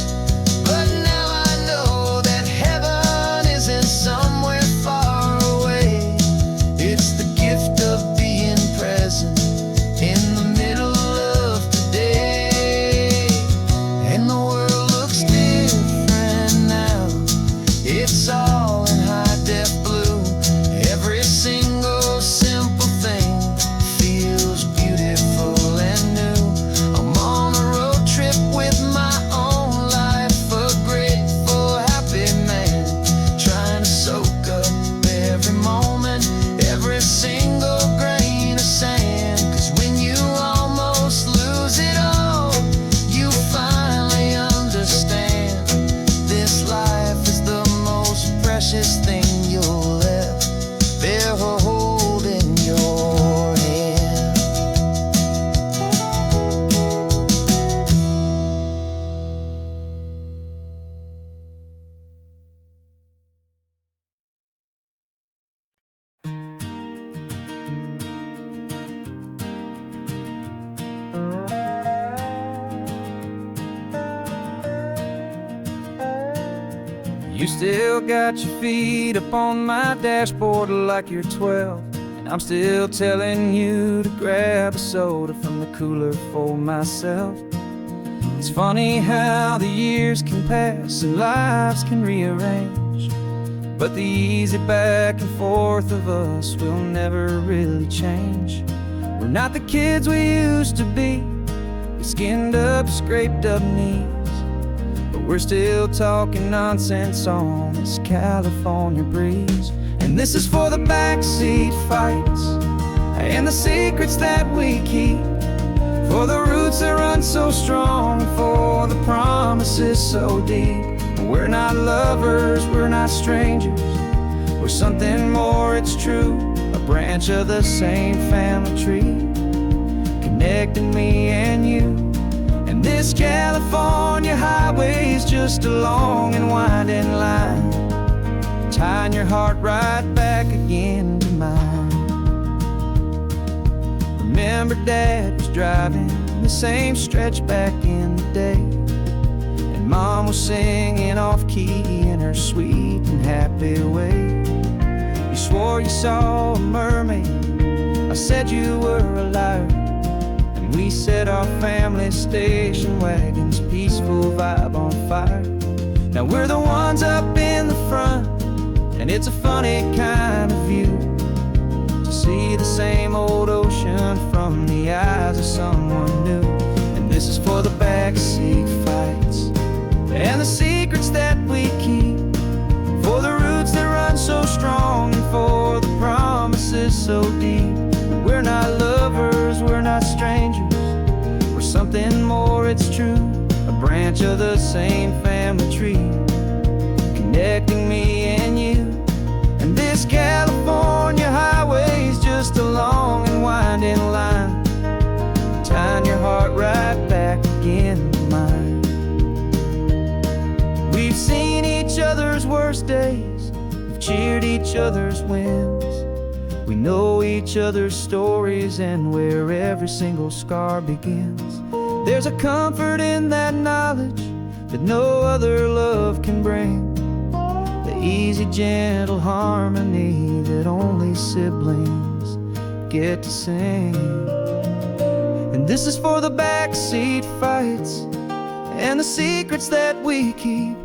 But now I know that heaven isn't somewhere far away. It's the gift of being present in the middle of today. You still got your feet up on my dashboard like you're 12, and I'm still telling you to grab a soda from the cooler for myself. It's funny how the years can pass and lives can rearrange, but the easy back and forth of us will never really change. We're not the kids we used to be, with skinned up, scraped up knees, but we're still talking nonsense on this California breeze. And this is for the backseat fights and the secrets that we keep, for the roots that run so strong, for the promises so deep. We're not lovers, we're not strangers, we're something more, it's true. A branch of the same family tree, connecting me and you. And this California highway is just a long and winding line, tying your heart right back again to mine. Remember Dad was driving the same stretch back in the day, and Mom was singing off-key in her sweet and happy way. You swore you saw a mermaid, I said you were a liar, and we set our family station wagon's peaceful vibe on fire. Now we're the ones up in the front, and it's a funny kind of view to see the same old ocean from the eyes of someone new. And this is for the backseat fights and the secrets that we keep, for the roots that run so strong, and for the promises so deep. We're not lovers, we're not strangers, we're something more, it's true. A branch of the same family tree, connecting me and you. And this California highway is just a long and winding line, tying your heart right back again to mine. We've seen each other's worst days, we've cheered each other's wins, we know each other's stories and where every single scar begins. There's a comfort in that knowledge that no other love can bring, the easy, gentle harmony that only siblings get to sing. And this is for the backseat fights and the secrets that we keep,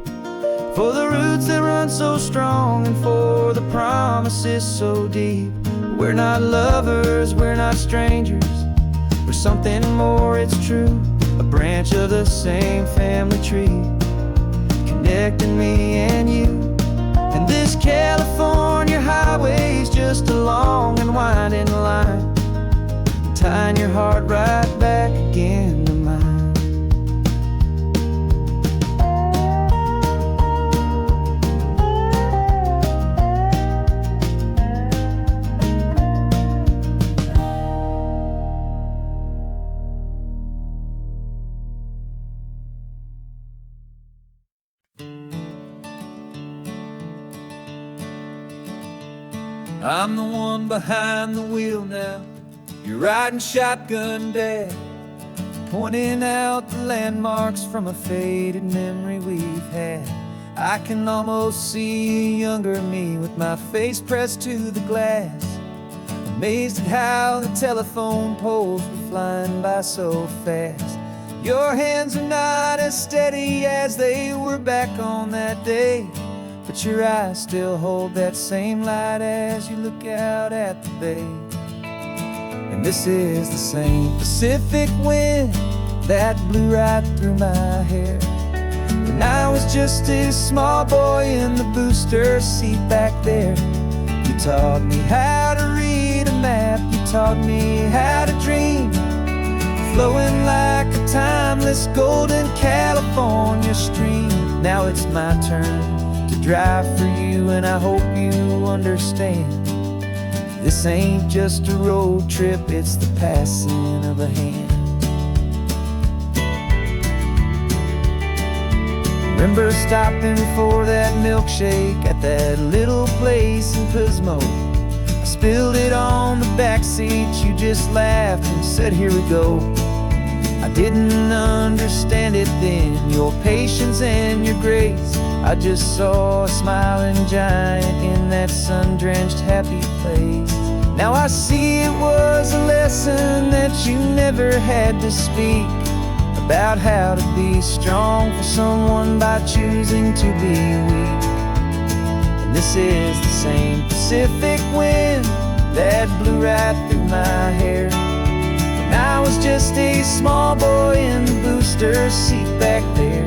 for the roots that run so strong, and for the promises so deep. We're not lovers, we're not strangers, we're something more, it's true. A branch of the same family tree, connecting me and you. And this California highway is just a long and winding line, tying your heart right back again to mine. I'm the one behind the wheel now, you're riding shotgun, Dad, pointing out the landmarks from a faded memory we've had. I can almost see a younger me with my face pressed to the glass, amazed at how the telephone poles were flying by so fast. Your hands are not as steady as they were back on that day, but your eyes still hold that same light as you look out at the bay. And this is the same Pacific wind that blew right through my hair when I was just a small boy in the booster seat back there. You taught me how to read a map, you taught me how to dream, flowing like a timeless golden California stream. Now it's my turn to drive for you, and I hope you understand, this ain't just a road trip, it's the passing of a hand. Remember stopping for that milkshake at that little place in Pismo? I spilled it on the backseat, you just laughed and said, here we go. I didn't understand it then, your patience and your grace I just saw a smiling giant in that sun-drenched happy place. Now I see it was a lesson that you never had to speak, about how to be strong for someone by choosing to be weak. And this is the same Pacific wind that blew right through my hair when I was just a small boy in the booster seat back there.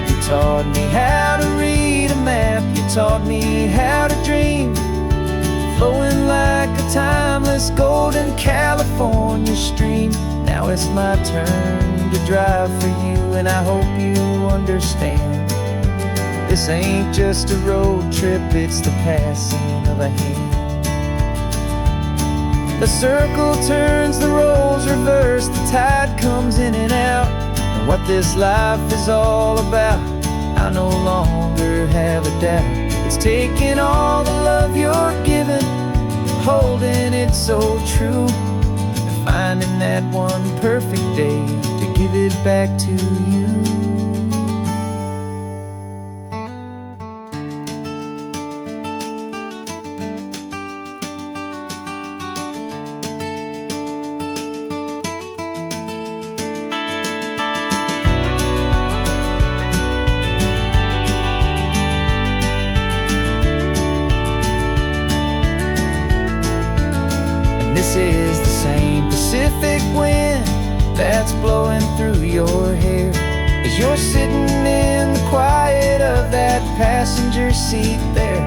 You taught me how to read a map, you taught me how to dream, flowing like a timeless golden California stream. Now it's my turn to drive for you, and I hope you understand. This ain't just a road trip, it's the passing of a hand. The circle turns, the roles reverse, the tide comes in and out. And what this life is all about, I no longer have a doubt. It's taking all the love you're giving, holding it so true, and finding that one perfect day to give it back to you. This is the same Pacific wind that's blowing through your hair as you're sitting in the quiet of that passenger seat there.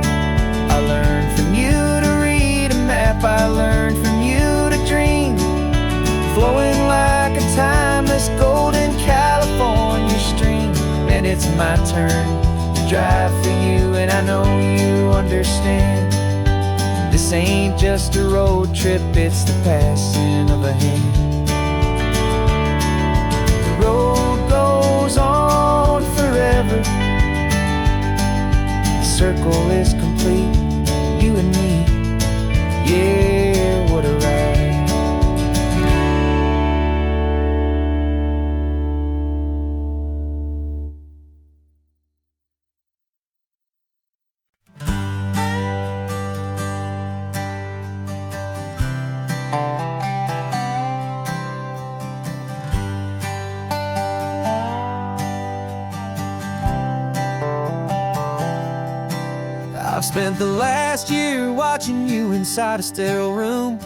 I learned from you to read a map, I learned from you to dream, flowing like a timeless golden California stream. And it's my turn to drive for you, and I know you understand. This ain't just a road trip, it's the passing of a hand. The road goes on forever, the circle is complete, you and me, yeah, what a ride. I've spent the last year watching you inside a sterile room,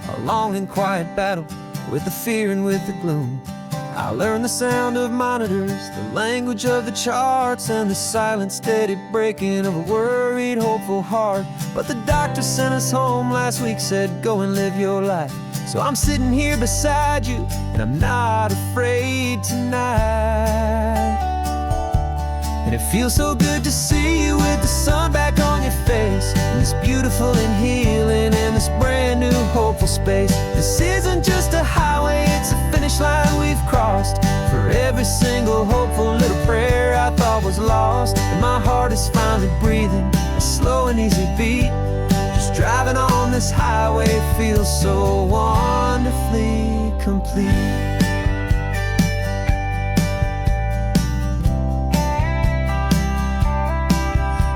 a long and quiet battle with the fear and with the gloom. I learned the sound of monitors, the language of the charts, and the silent steady breaking of a worried, hopeful heart. But the doctor sent us home last week, said go and live your life. So I'm sitting here beside you, and I'm not afraid tonight. And it feels so good to see you with the sun back on your face, and this beautiful and healing in this brand new hopeful space. This isn't just a highway, it's a finish line we've crossed. For every single hopeful little prayer I thought was lost, and my heart is finally breathing a slow and easy beat. Just driving on this highway feels so wonderfully complete.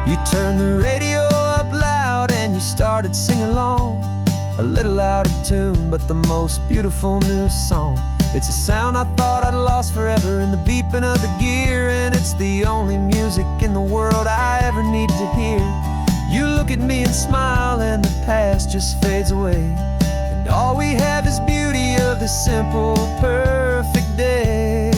You turned the radio up loud and you started singing along, a little out of tune, but the most beautiful new song. It's a sound I thought I'd lost forever in the beeping of the gear, and it's the only music in the world I ever need to hear. You look at me and smile, and the past just fades away, and all we have is beauty of this simple, perfect day.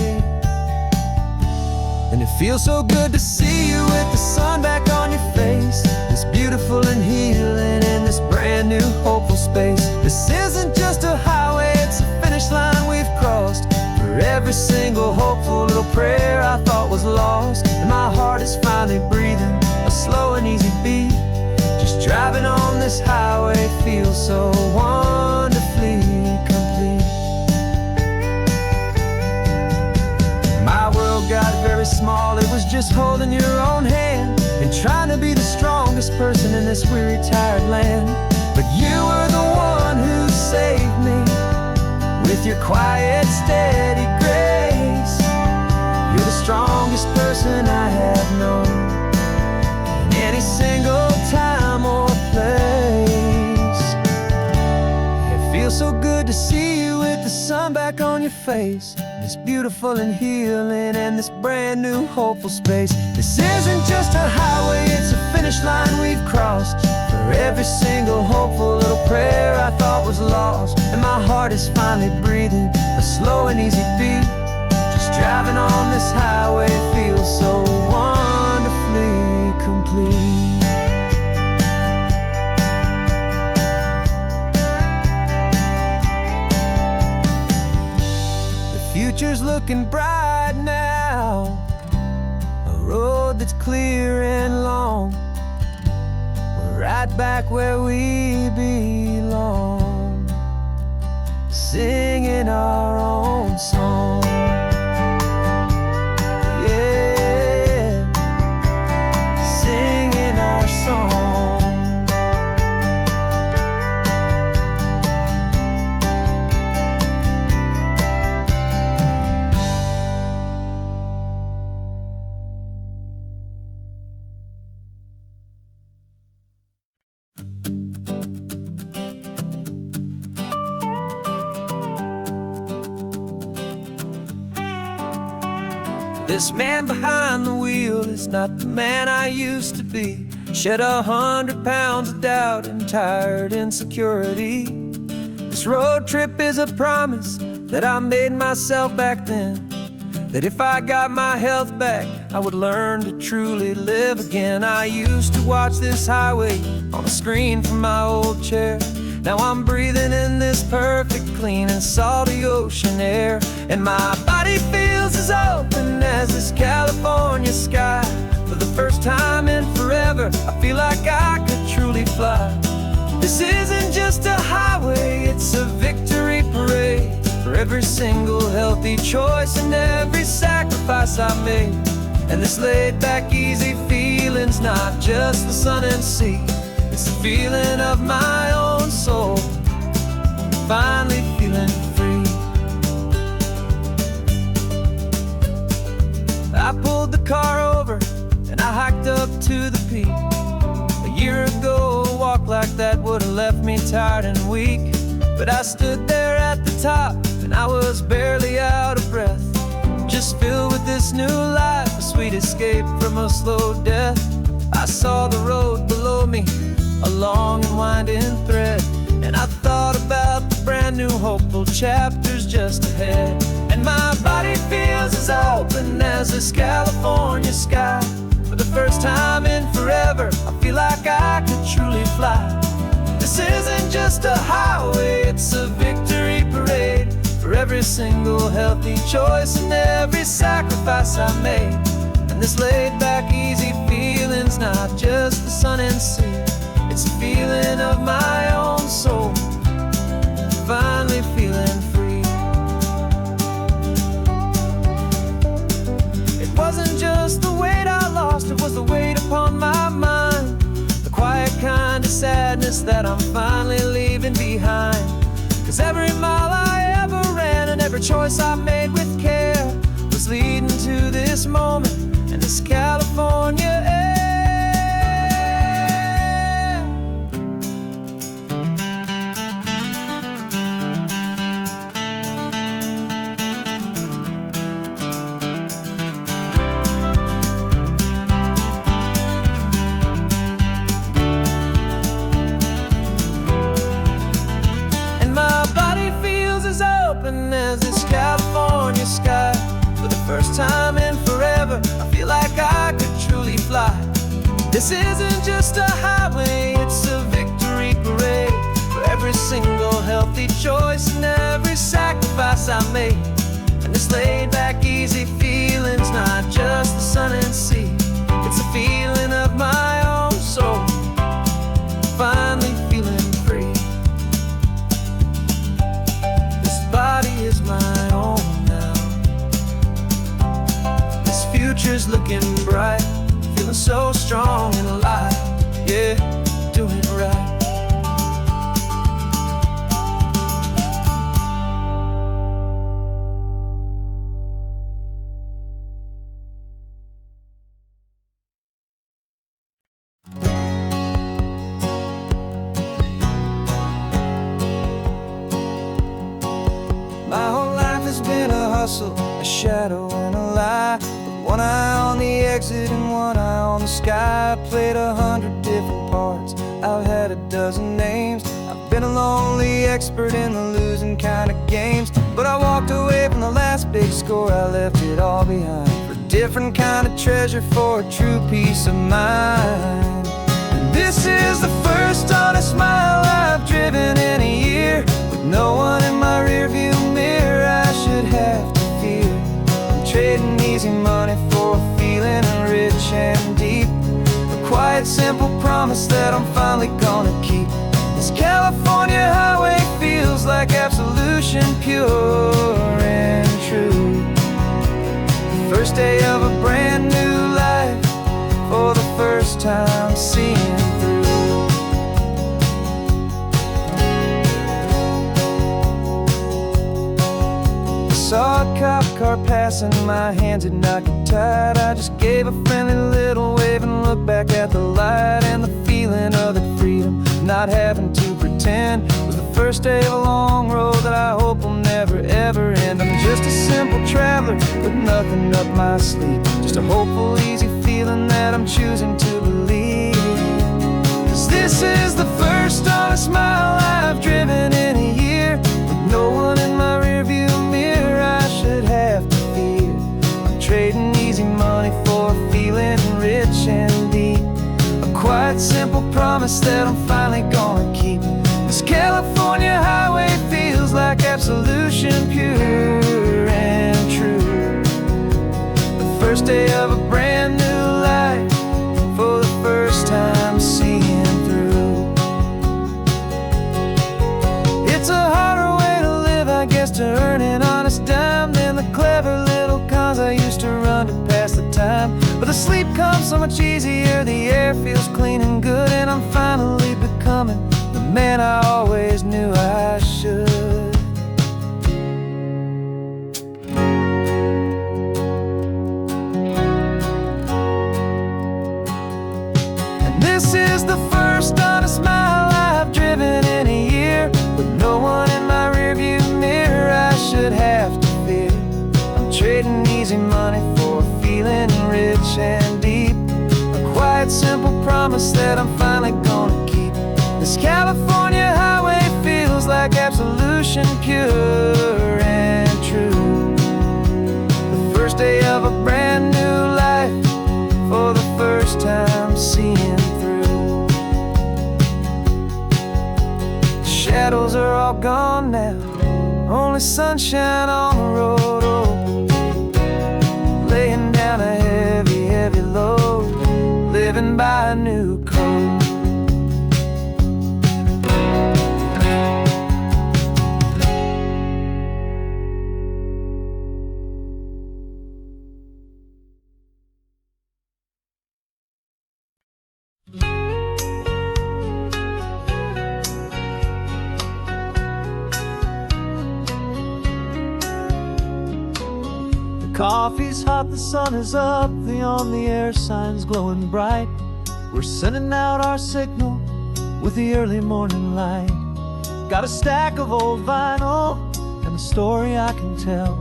And it feels so good to see you with the sun back on your face, this beautiful and healing in this brand new hopeful space. This isn't just a highway, it's a finish line we've crossed. For every single hopeful little prayer I thought was lost, and my heart is finally breathing a slow and easy beat. Just driving on this highway feels so wonderfully complete. My world got very small, it was just holding your own hand and trying to be the strongest person in this weary, tired land. But you were the one who saved me with your quiet, steady grace. You're the strongest person I have known. on your face. It's beautiful and healing and this brand new hopeful space. This isn't just a highway, it's a finish line we've crossed. For every single hopeful little prayer I thought was lost. And my heart is finally breathing a slow and easy beat. Just driving on this highway feels so wonderfully complete. Future's looking bright now, a road that's clear and long. We're right back where we belong, singing our own song. Yeah, singing our song. This man behind the wheel is not the man I used to be. Shed 100 pounds of doubt and tired insecurity. This road trip is a promise that I made myself back then, that if I got my health back, I would learn to truly live again. I used to watch this highway on a screen from my old chair. Now I'm breathing in this perfect, clean and salty ocean air. And my body feels as open as this California sky. For the first time in forever, I feel like I could truly fly. This isn't just a highway, it's a victory parade. For every single healthy choice and every sacrifice I made. And this laid back easy feeling's not just the sun and sea. It's the feeling of my own soul, finally feeling free. I pulled the car over and I hiked up to the peak. A year ago, a walk like that would have left me tired and weak. But I stood there at the top and I was barely out of breath, just filled with this new life, a sweet escape from a slow death. I saw the road below me, a long and winding thread, and I thought about the brand new hopeful chapters just ahead. And my body feels as open as this California sky. For the first time in forever, I feel like I could truly fly. This isn't just a highway, it's a victory parade. For every single healthy choice and every sacrifice I made. And this laid back easy feeling's not just the sun and sea. It's a feeling of my own soul, finally feeling free. It wasn't just the weight I lost, it was the weight upon my mind. The quiet kind of sadness that I'm finally leaving behind. Cause every mile I ever ran and every choice I made with care was leading to this moment and this California air. As this California sky. For the first time in forever, I feel like I could truly fly. This isn't just a highway, it's a victory parade. For every single healthy choice and every sacrifice I made. And this laid back easy feeling's not just the sun and sea. It's a feeling of my own soul, finally feeling free. Body is my own now. This future's looking bright, feeling so strong and alive. Yeah, doing it right. My whole life has hustle, a shadow and a lie. But one eye on the exit and one eye on the sky. I played 100 different parts, I've had a dozen names. I've been a lonely expert in the losing kind of games. But I walked away from the last big score, I left it all behind for a different kind of treasure, for a true peace of mind. And this is the first honest mile I've driven in a year, with no one in my rearview mirror I should have to fear. I'm trading easy money for a feeling rich and deep, a quiet simple promise that I'm finally gonna keep. This California highway feels like absolution, pure and true. The first day of a brand new life, for the first time seeing through. I saw a cop car passing, my hands had not got tied. I just gave a friendly little wave and looked back at the light. And the feeling of the freedom, not having to pretend, was the first day of a long road that I hope will never ever end. I'm just a simple traveler with nothing up my sleeve, just a hopeful, easy feeling that I'm choosing to believe. 'Cause this is the first honest mile I've driven in a year, with no one in my rearview mirror I should have to fear. I'm trading easy money for a feeling rich and deep, a quiet simple promise that I'm finally gonna keep. This California highway feels like absolution, pure and true. The first day of a brand new life, for the first time seeing through. It's a harder way to live, I guess, to earn an honest dime than the clever little cons I used to run to pass the time. But the sleep comes so much easier, the air feels clean and good, and I'm finally becoming the man I always knew I should. And this is the first honest mile I've driven in a year, with no one in my rearview mirror I should have to fear. I'm trading easy money for a feeling rich and deep, a quiet simple promise that I'm finally gonna keep. This California highway feels like absolution, pure and true. The first day of a brand new life, for the first time seeing through. The shadows are all gone now, only sunshine on the road. Oh, laying down a heavy, heavy load, living by a new code. Coffee's hot, the sun is up, the on the air sign's glowing bright. We're sending out our signal with the early morning light. Got a stack of old vinyl and a story I can tell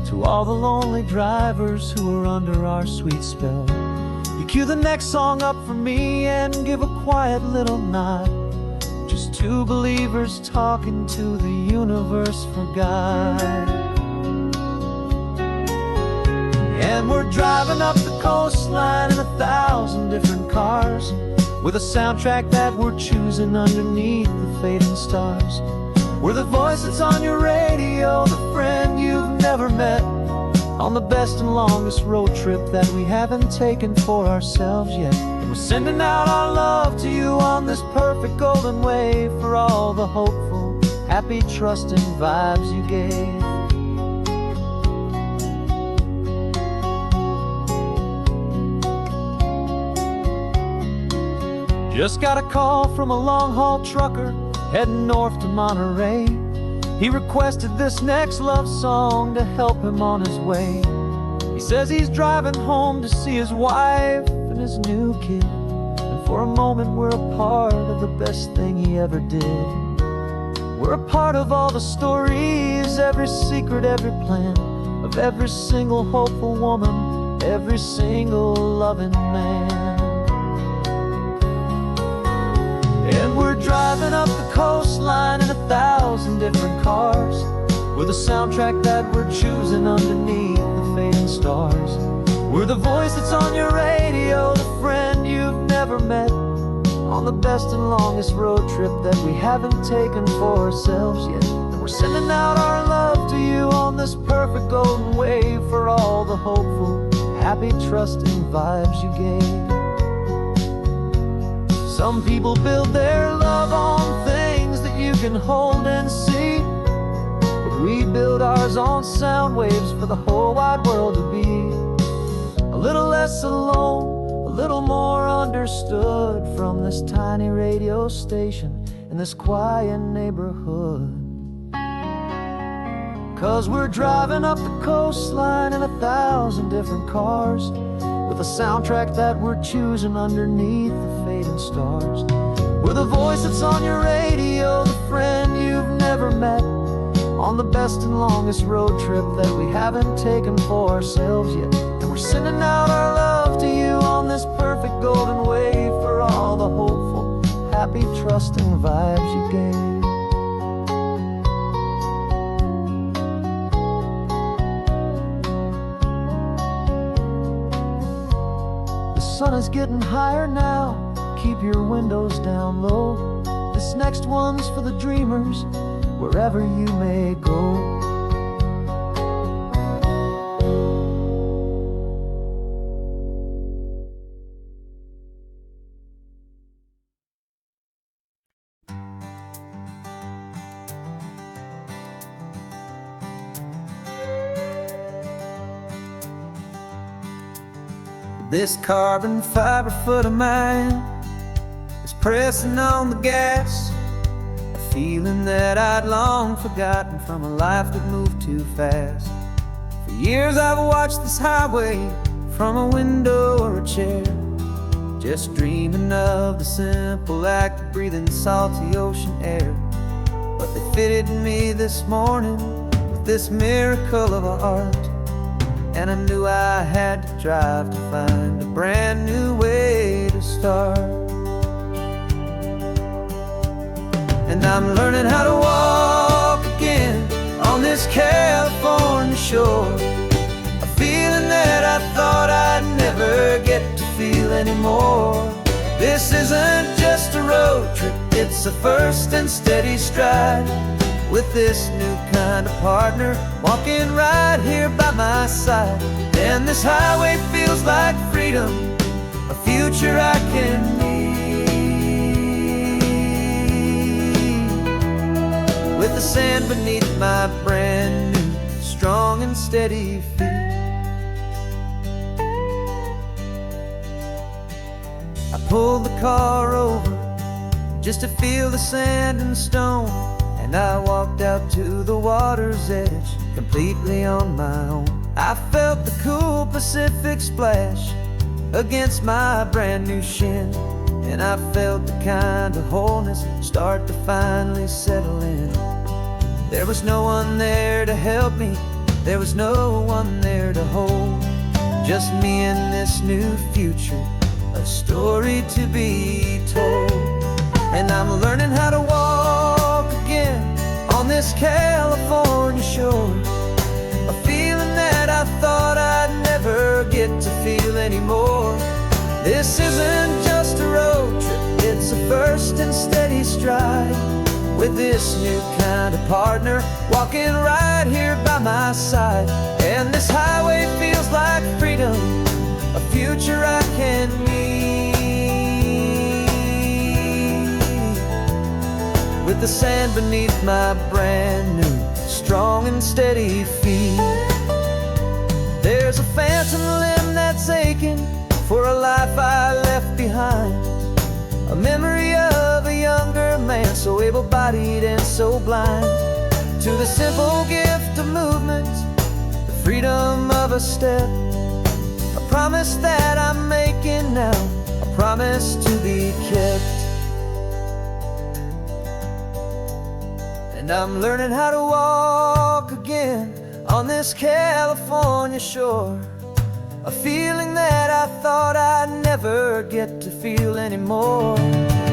to all the lonely drivers who are under our sweet spell. You cue the next song up for me and give a quiet little nod, just two believers talking to the universe for God. And we're driving up the coastline in 1,000 different cars, with a soundtrack that we're choosing underneath the fading stars. We're the voice that's on your radio, the friend you've never met, on the best and longest road trip that we haven't taken for ourselves yet. And we're sending out our love to you on this perfect golden wave, for all the hopeful, happy, trusting vibes you gave. Just got a call from a long-haul trucker heading north to Monterey. He requested this next love song to help him on his way. He says he's driving home to see his wife and his new kid, and for a moment we're a part of the best thing he ever did. We're a part of all the stories, every secret, every plan, of every single hopeful woman, every single loving man. And we're driving up the coastline in 1,000 different cars, with a soundtrack that we're choosing underneath the fading stars. We're the voice that's on your radio, the friend you've never met, on the best and longest road trip that we haven't taken for ourselves yet. And we're sending out our love to you on this perfect golden wave, for all the hopeful, happy, trusting vibes you gave. Some people build their love on things that you can hold and see, but we build ours on sound waves for the whole wide world to be a little less alone, a little more understood, from this tiny radio station in this quiet neighborhood. 'Cause we're driving up the coastline in 1,000 different cars, with a soundtrack that we're choosing underneath the fading stars. We're the voice that's on your radio, the friend you've never met, on the best and longest road trip that we haven't taken for ourselves yet. And we're sending out our love to you on this perfect golden wave, for all the hopeful, happy, trusting vibes you gave. The sun is getting higher now, keep your windows down low. This next one's for the dreamers, wherever you may go. This carbon fiber foot of mine is pressing on the gas, a feeling that I'd long forgotten from a life that moved too fast. For years I've watched this highway from a window or a chair, just dreaming of the simple act of breathing salty ocean air. But they fitted me this morning with this miracle of art, and I knew I had to drive to find a brand new way to start. And I'm learning how to walk again on this California shore, a feeling that I thought I'd never get to feel anymore. This isn't just a road trip, it's a first and steady stride, with this new kind of partner walking right here by my side. And this highway feels like freedom, a future I can need, with the sand beneath my brand new, strong and steady feet. I pulled the car over just to feel the sand and stone, and I walked out to the water's edge, completely on my own. I felt the cool Pacific splash against my brand new shin, and I felt the kind of wholeness start to finally settle in. There was no one there to help me, there was no one there to hold, just me and this new future, a story to be told. And I'm learning how to walk again on this California shore, a feeling that I thought I'd never get to feel anymore. This isn't just a road trip, it's a first and steady stride, with this new kind of partner walking right here by my side. And this highway feels like freedom, a future I can need, with the sand beneath my brand new, strong and steady feet. There's a phantom limb that's aching for a life I left behind, a memory of a younger man, so able-bodied and so blind, to the simple gift of movement, the freedom of a step, a promise that I'm making now, a promise to be kept. And I'm learning how to walk again on this California shore. A feeling that I thought I'd never get to feel anymore.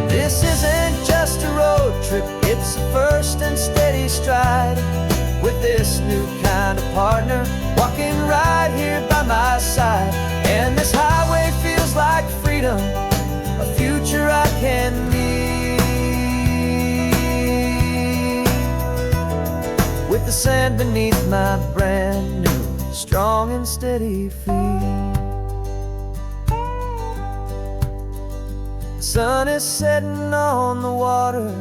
This isn't just a road trip, it's a first and steady stride. With this new kind of partner, walking right here by my side. And this highway feels like freedom, a future I can meet. With the sand beneath my brand new, strong and steady feet. The sun is setting on the water,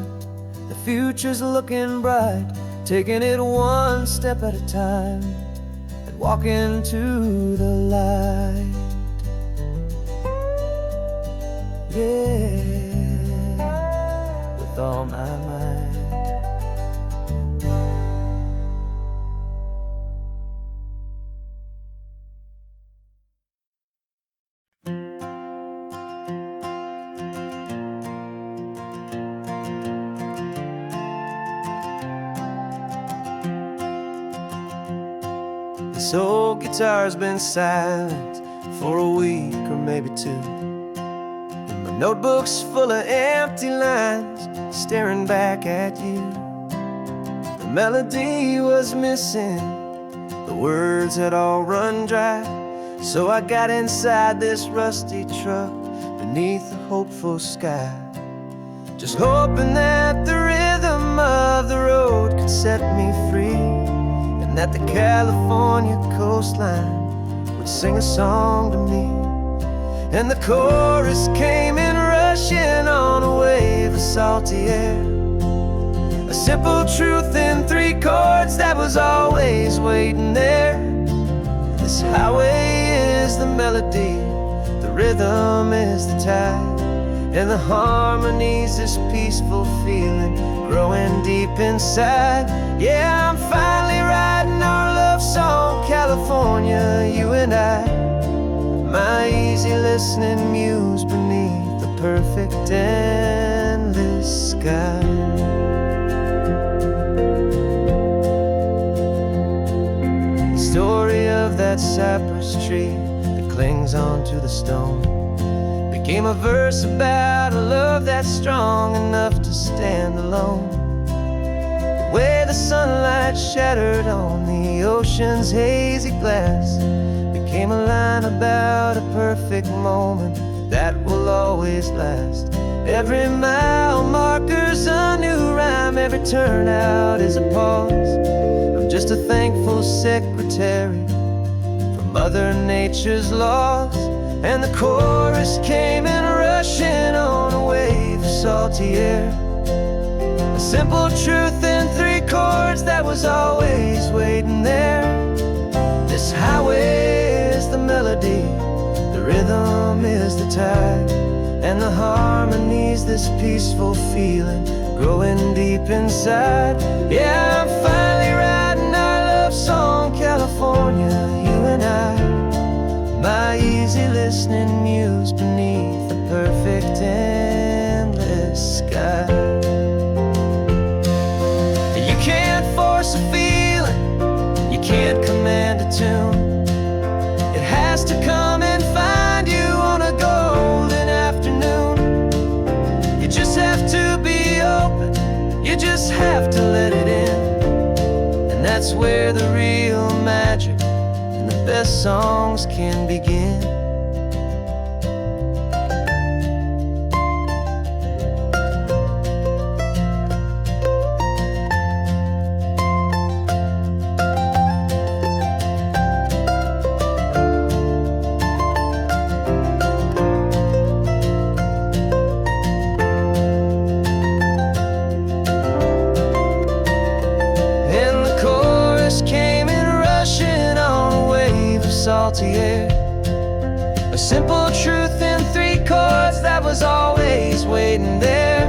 the future's looking bright. Taking it one step at a time and walking to the light. Yeah, with all my might. This old guitar's been silent for a week or maybe two, and my notebook's full of empty lines staring back at you. The melody was missing, the words had all run dry. So I got inside this rusty truck beneath the hopeful sky, just hoping that the rhythm of the road could set me free, and that the California coastline would sing a song to me. And the chorus came in rushing on a wave of salty air, a simple truth in 3 chords that was always waiting there. This highway is the melody, the rhythm is the tide, and the harmony's this peaceful feeling growing deep inside. Yeah, I'm finally writing our love song, California, you and I. My easy listening muse beneath the perfect endless sky. The story of that cypress tree that clings onto the stone became a verse about a love that's strong enough to stand alone. The way the sunlight shattered on the ocean's hazy glass became a line about a perfect moment that will always last. Every mile marker's a new rhyme, every turnout is a pause. I'm just a thankful secretary for Mother Nature's laws. And the chorus came in rushing on a wave of salty air, a simple truth in 3 chords that was always waiting there. This highway is the melody, the rhythm is the tide, and the harmony's this peaceful feeling growing deep inside. Yeah, I'm finally writing our love song, California, you and I. My easy listening muse beneath the perfect endless sky. You can't force a feeling, you can't command a tune. It has to come and find you on a golden afternoon. You just have to be open, you just have to let it in. And that's where the real magic, the best songs can begin. And the chorus came in rushing on a wave of salty air, a simple truth in 3 chords that was always waiting there.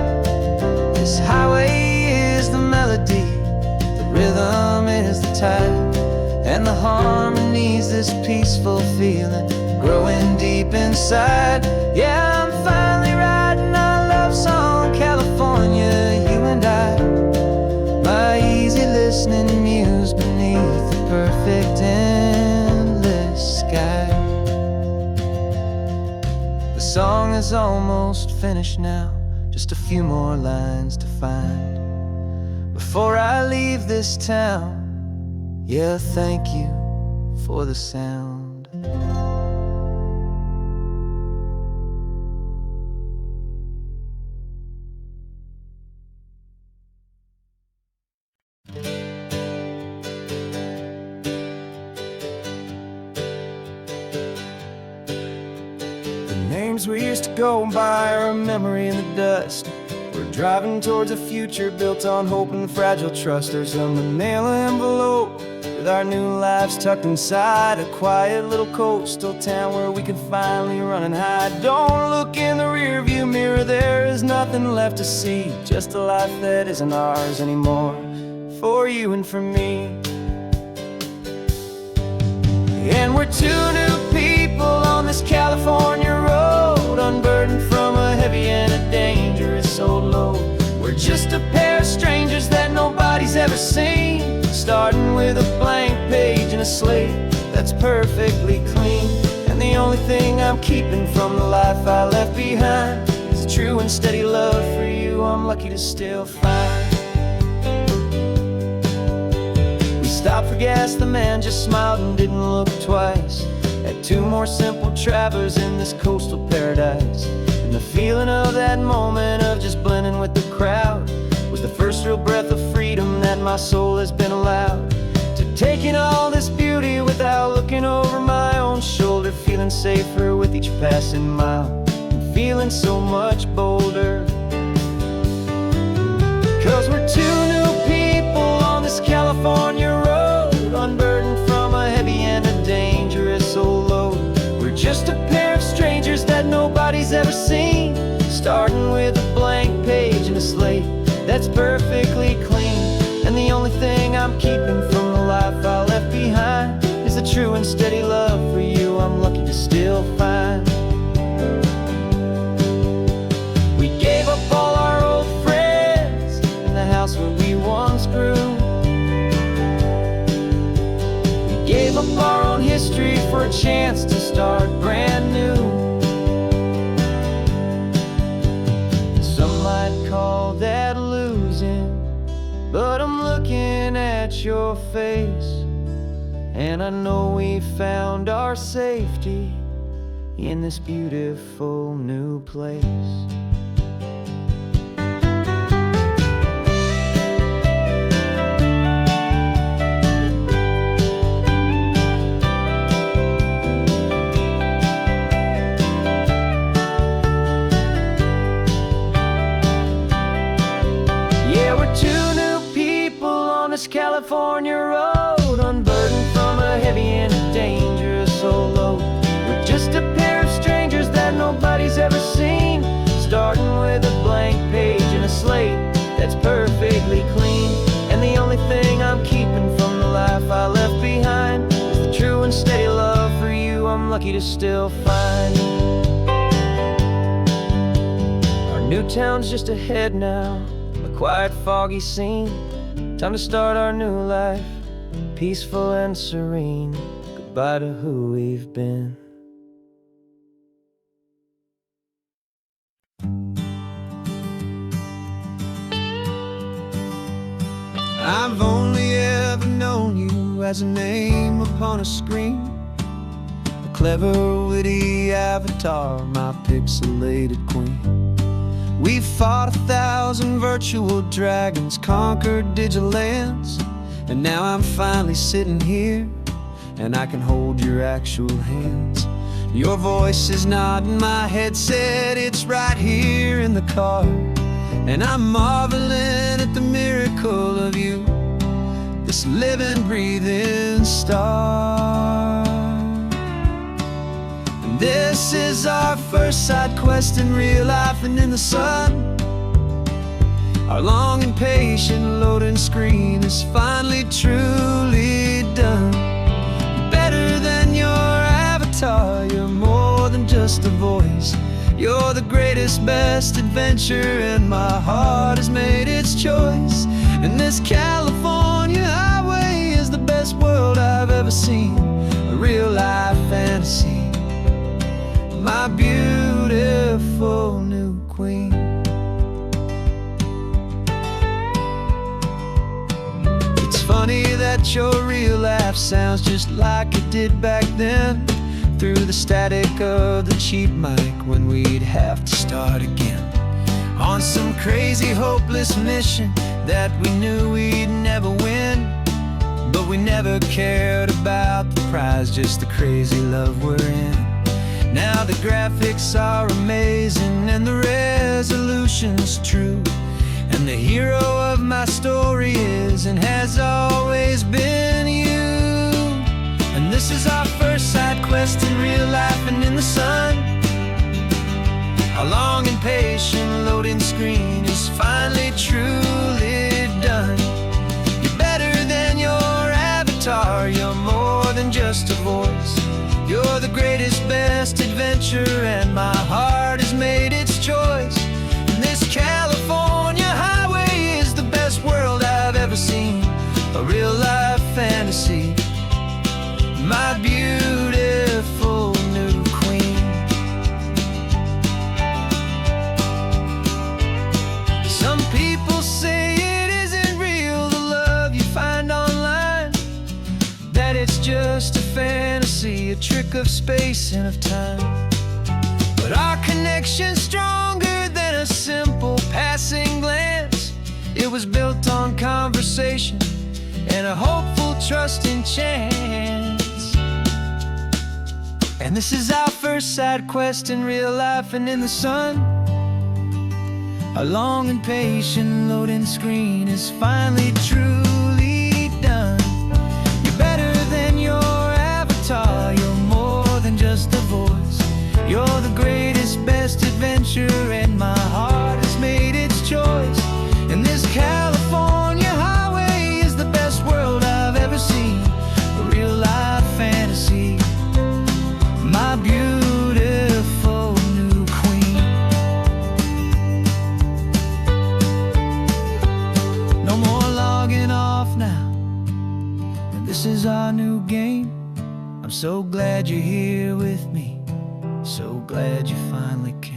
This highway is the melody, the rhythm is the tide, and the harmony's this peaceful feeling growing deep inside. Yeah, I'm finally writing our love song, California, you and I. My easy listening muse beneath the perfect song is almost finished now, just a few more lines to find before I leave this town. Yeah, thank you for the sound. Names we used to go by are a memory in the dust. We're driving towards a future built on hope and fragile trust. There's a manila envelope with our new lives tucked inside, a quiet little coastal town where we can finally run and hide. Don't look in the rearview mirror, there is nothing left to see, just a life that isn't ours anymore, for you and for me. And we're two new people on this California road, unburdened from a heavy and a dangerous old load. We're just a pair of strangers that nobody's ever seen, starting with a blank page and a slate that's perfectly clean. And the only thing I'm keeping from the life I left behind is a true and steady love for you I'm lucky to still find. Stopped for gas, the man just smiled and didn't look twice. Had two more simple travelers in this coastal paradise. And the feeling of that moment of just blending with the crowd was the first real breath of freedom that my soul has been allowed to take in all this beauty without looking over my own shoulder, feeling safer with each passing mile and feeling so much bolder. 'Cause we're two new people on this California road, unburdened from a heavy and a dangerous old load. We're just a pair of strangers that nobody's ever seen, starting with a blank page and a slate that's perfectly clean. And the only thing I'm keeping from the life I left behind is the true and steady love for you I'm lucky to still find. We gave up all our old friends in the house where we once grew. Gave up our own history for a chance to start brand new. Some might call that losing, but I'm looking at your face, and I know we found our safety in this beautiful new place. This California road, unburdened from a heavy and a dangerous old load. We're just a pair of strangers that nobody's ever seen, starting with a blank page and a slate that's perfectly clean. And the only thing I'm keeping from the life I left behind is the true and steady love for you I'm lucky to still find. Our new town's just ahead now, a quiet foggy scene. Time to start our new life, peaceful and serene. Goodbye to who we've been. I've only ever known you as a name upon a screen, a clever, witty avatar, my pixelated queen. We've fought 1,000 virtual dragons, conquered digital lands, and now I'm finally sitting here, and I can hold your actual hands. Your voice is not in my headset, it's right here in the car, and I'm marveling at the miracle of you, this living, breathing star. This is our first side quest in real life and in the sun. Our long and patient loading screen is finally truly done. You're better than your avatar, you're more than just a voice. You're the greatest, best adventure, and my heart has made its choice. And this California highway is the best world I've ever seen, a real life fantasy, my beauty. beautiful new queen. It's funny that your real laugh sounds just like it did back then, through the static of the cheap mic when we'd have to start again, on some crazy hopeless mission that we knew we'd never win. But we never cared about the prize, just the crazy love we're in. Now the graphics are amazing and the resolution's true, and the hero of my story is and has always been you. And this is our first side quest in real life and in the sun. Our long and patient loading screen is finally truly done. You're better than your avatar, you're more than just a voice. You're the greatest, best adventure, and my heart has made its choice. And this California highway is the best world I've ever seen, a real life fantasy, my beautiful new queen. Some people say it isn't real, the love you find online, that it's just a fantasy, a trick of space and of time. But our connection's stronger than a simple passing glance. It was built on conversation and a hopeful, trusting chance. And this is our first side quest in real life and in the sun. Our long and patient loading screen is finally truly done. You're better than your avatar, you're more than just a voice. You're the greatest, best adventure, and my heart has made its choice. And this California highway is the best world I've ever seen, a real life fantasy, my beautiful new queen. No more logging off now, and this is our new game. I'm so glad you're here with me, so glad you finally came.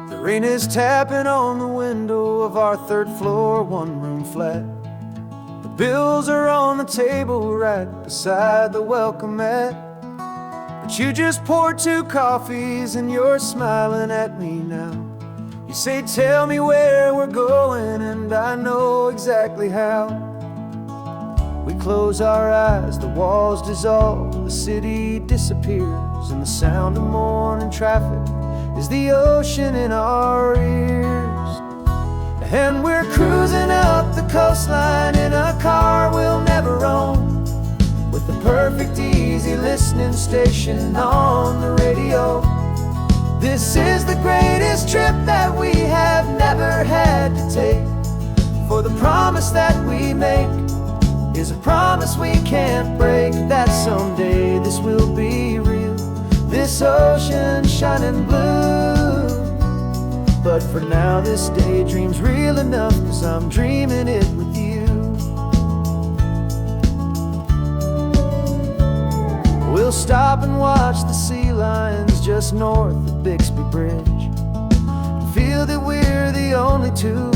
The rain is tapping on the window of our third floor, one-room flat. The bills are on the table right beside the welcome mat. But you just poured 2 coffees and you're smiling at me now. You say, tell me where we're going, and I know exactly how. We close our eyes, the walls dissolve, the city disappears, and the sound of morning traffic is the ocean in our ears. And we're cruising up the coastline in a car we'll never own, with the perfect easy listening station on the radio. This is the greatest trip that we have never had to take, for the promise that we make is a promise we can't break, that someday this will be real, this ocean shining blue. But for now this daydream's real enough, 'cause I'm dreaming it with you. We'll stop and watch the sea lions just north of Bixby Bridge, and feel that we're the only 2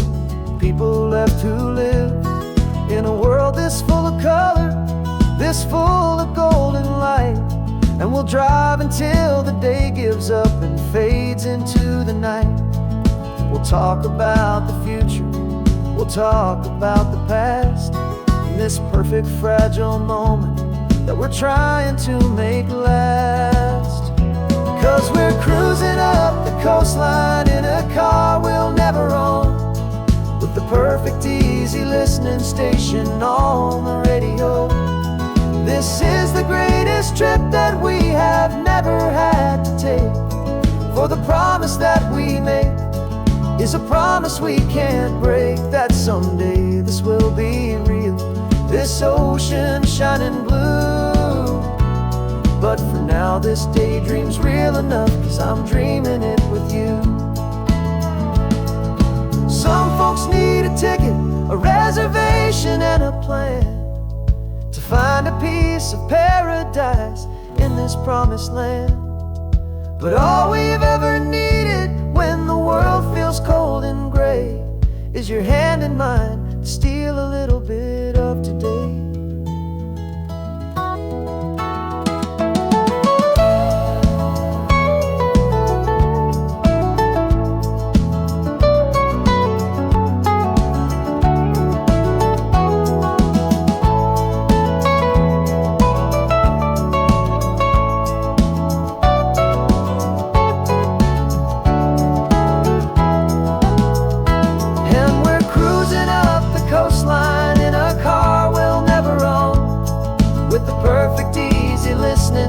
people left who live in a world this full of color, this full of golden light. And we'll drive until the day gives up and fades into the night. We'll talk about the future, we'll talk about the past, in this perfect fragile moment that we're trying to make last. 'Cause we're cruising up the coastline in a car we'll never own, with the perfect easy listening station on the radio. This is the greatest trip that we have never had to take, for the promise that we make is a promise we can't break, that someday this will be real, this ocean shining blue. But for now this daydream's real enough, 'cause I'm dreaming it with you. plan to find a piece of paradise in this promised land. But all we've ever needed when the world feels cold and gray is your hand in mine to steal a little bit of today.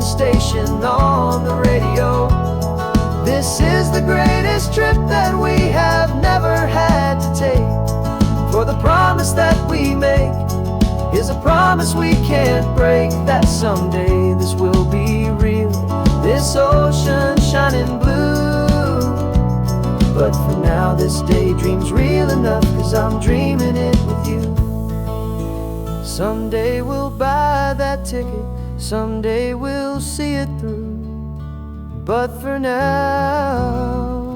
Station on the radio. This is the greatest trip that we have never had to take. For the promise that we make is a promise we can't break, that someday this will be real, this ocean shining blue. But for now this daydream's real enough, 'cause I'm dreaming it with you. Someday we'll buy that ticket, someday we'll see it through. But for now,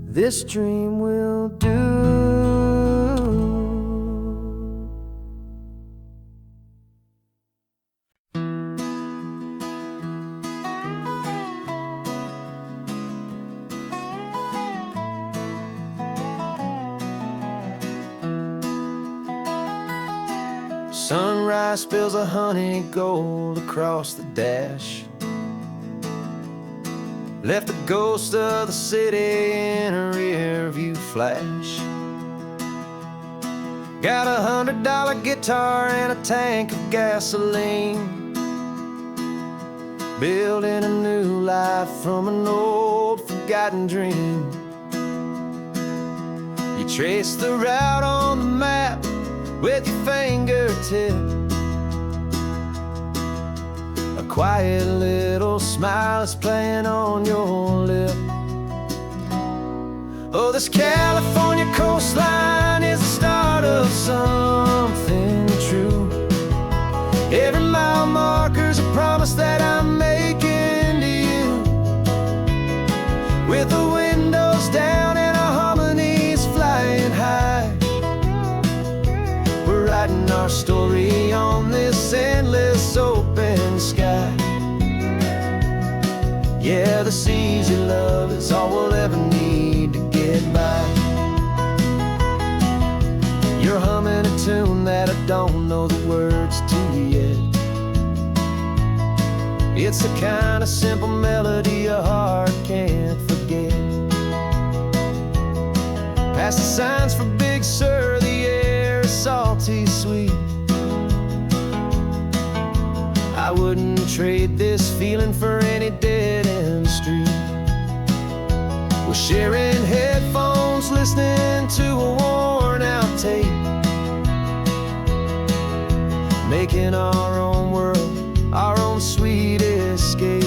this dream will do. Sunrise spills a honey gold across the dash, left the ghost of the city in a rear view flash. Got a $100 guitar and a tank of gasoline, building a new life from an old forgotten dream. You trace the route on the map with your fingertip, a quiet little smile is playing on your lip. Oh, this California coastline is the start of something true. Every mile marker's a promise that I'm making to you. With the windows down and our harmonies flying high, we're writing our story on this endless open sky. Yeah, this easy love is all we'll ever need to get by. You're humming a tune that I don't know the words to yet. It's the kind of simple melody a heart can't forget. Past the signs for Big Sur, the air is salty sweet. I wouldn't trade this feeling for any dead-end street. We're sharing headphones, listening to a worn-out tape, making our own world, our own sweet escape.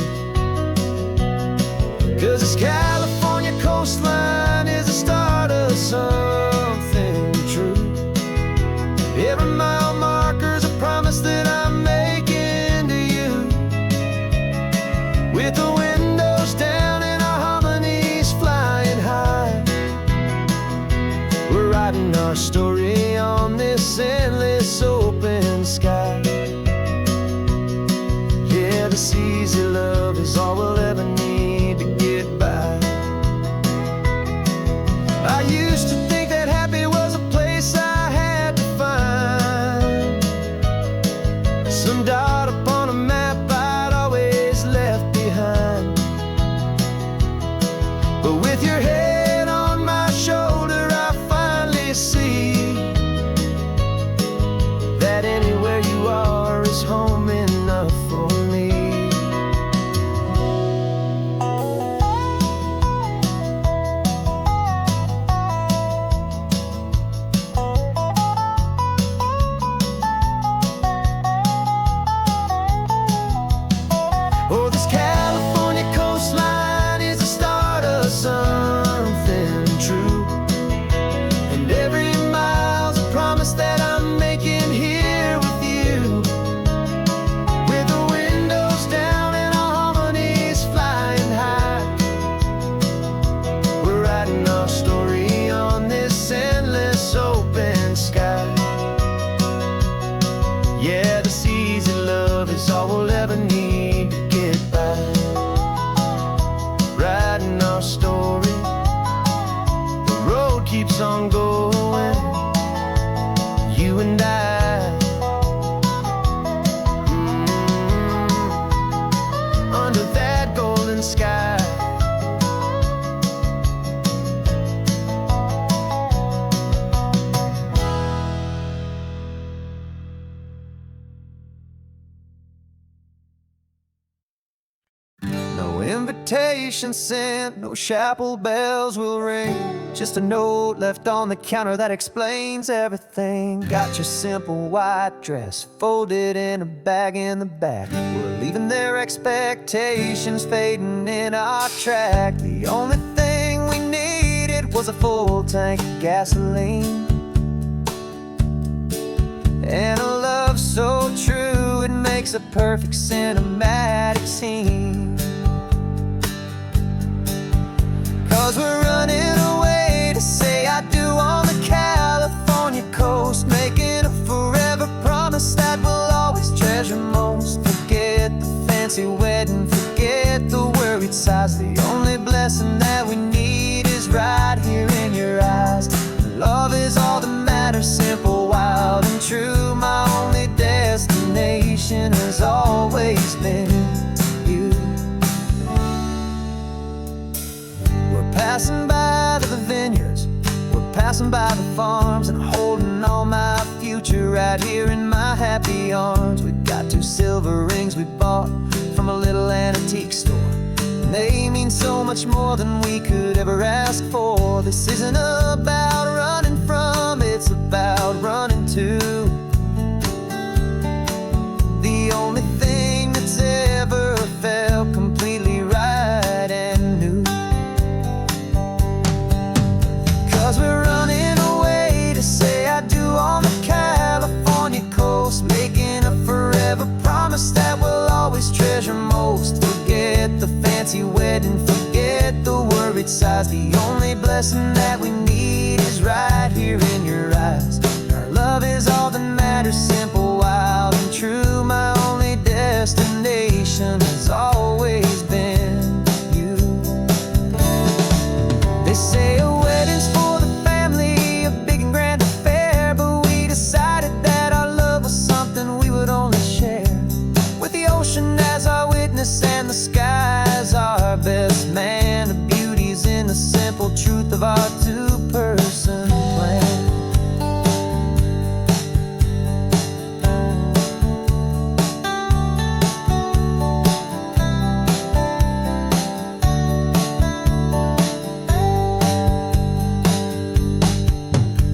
'Cause this California coastline is the start of something true. Every mile marker's a promise that I'm making to you. With the windows down and our harmonies flying high, we're writing our story on this endless open sky. Yeah, this easy love is all we'll ever need to get by. I used to think that happy was a place I had to find, some dot upon a map I'd always left behind. But with your head on my shoulder, I finally see that anywhere you are is home enough for me. No invitation sent, no chapel bells will ring. Just a note left on the counter that explains everything. Got your simple white dress folded in a bag in the back. We're leaving their expectations fading in our track. The only thing we needed was a full tank of gasoline, and a love so true it makes a perfect cinematic scene. 'Cause we're running away to say I do on the California coast, making a forever promise that we'll always treasure most. Forget the fancy wedding, forget the worried sighs. The only blessing that we need is right here in your eyes. Love is all that matters, simple, wild, and true. My only destination has always been you. We're passing by the vineyards, we're passing by the farms, and holding all my future right here in my happy arms. We've got 2 silver rings we bought from a little antique store. They mean so much more than we could ever ask for. This isn't about running from, it's about running to the only thing that's ever felt completely right and new. 'Cause we're running away to say I do on the California coast, making a forever promise that we'll always treasure most. Forget the fancy wedding, forget the worried sighs. The only blessing that we need is right here in your eyes. Our love is all that matters, simple, wild, and true. My only destination has always been you. They say a wedding's for the family, a big and grand affair, but we decided that our love was something we would only share with the ocean as our witness and the sky as our best man. The beauty's in the simple truth of our 2-person plan.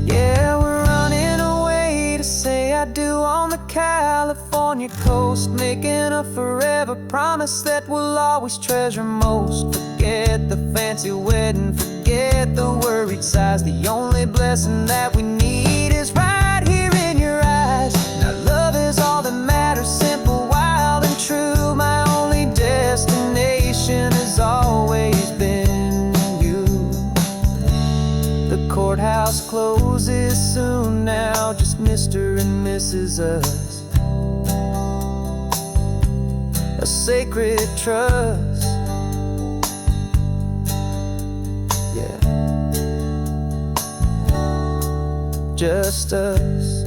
Yeah, we're running away to say I do on the California coast, making a forever promise that we'll always treasure most. Forget the fancy wedding, forget the worried sighs. The only blessing that we need is right here in your eyes. Now love is all that matters, simple, wild, and true. My only destination has always been you. The courthouse closes soon now, just Mr. and Mrs. Us, a sacred trust. Yeah, just us.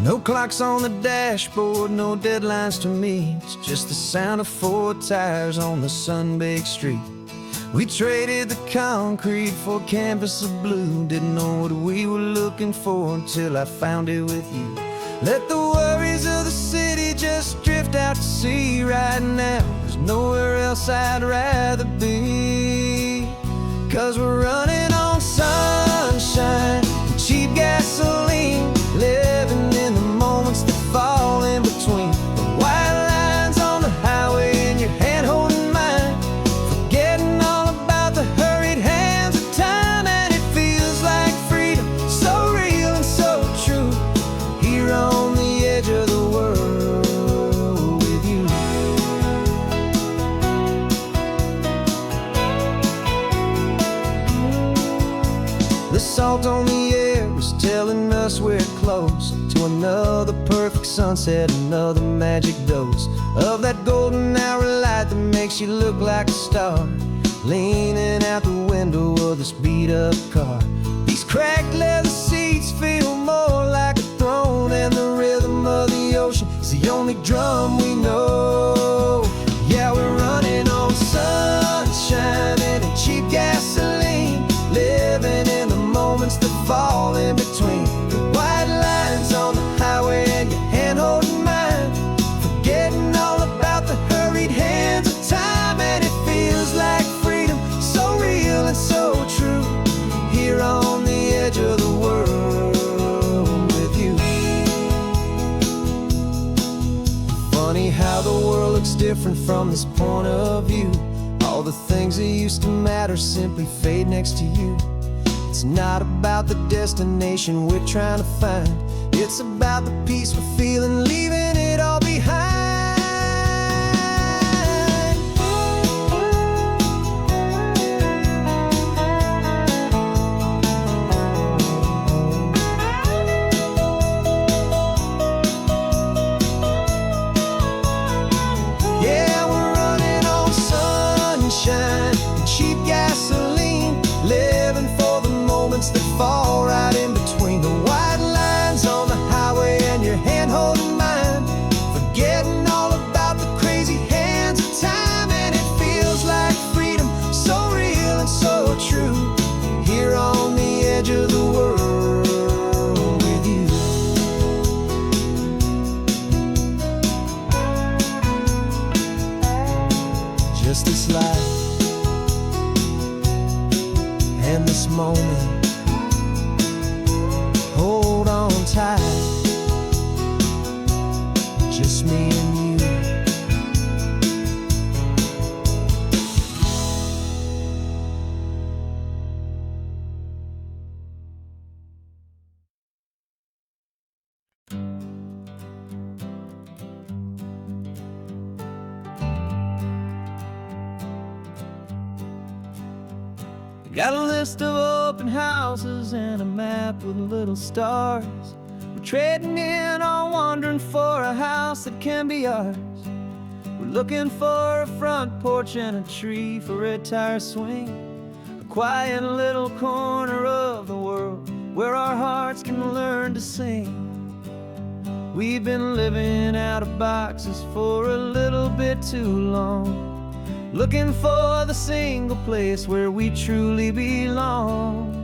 No clocks on the dashboard, no deadlines to meet. It's just the sound of 4 tires on the sun-baked street. We traded the concrete for a canvas of blue. Didn't know what we were looking for until I found it with you. Let the worries of the city just drift out to sea right now. There's nowhere else I'd rather be. 'Cause we're running on sunshine and cheap gasoline, living in the moments that fall in between. The white lines on the highway and your hand holding mine, forgetting all about the hurried hands of time. And it feels like freedom, so real and so true, here on the edge of the world with you. The salt on the air is telling us we're close to another perfect sunset, another magic dose of that golden hour light that makes you look like a star, leaning out the window of this beat-up car. These cracked leather seats only drum we know. Yeah, we're running on sunshine and cheap gasoline, living in the moments that fall in between the white lines on the highway and your hand holding mine, forgetting all about the hurried hands of time. And it feels like freedom, so real and so true, here on the edge of the world with you. Funny how the world looks different from this point of view. All the things that used to matter simply fade next to you. It's not about the destination we're trying to find, it's about the peace we're feeling, leaving it all behind. Yeah, we're running on sunshine and cheap gasoline, living for the moments that fall right in between the white lines on the highway and your hand holding mine, forgetting all about the crazy hands of time. And it feels like freedom, so real and so true, here on the edge of the world with you. Just this life and this moment, hold on tight, just me and you. Got a list of open houses and a map with little stars. We're trading in or wandering for a house that can be ours. We're looking for a front porch and a tree for a tire swing, a quiet little corner of the world where our hearts can learn to sing. We've been living out of boxes for a little bit too long, looking for the single place where we truly belong.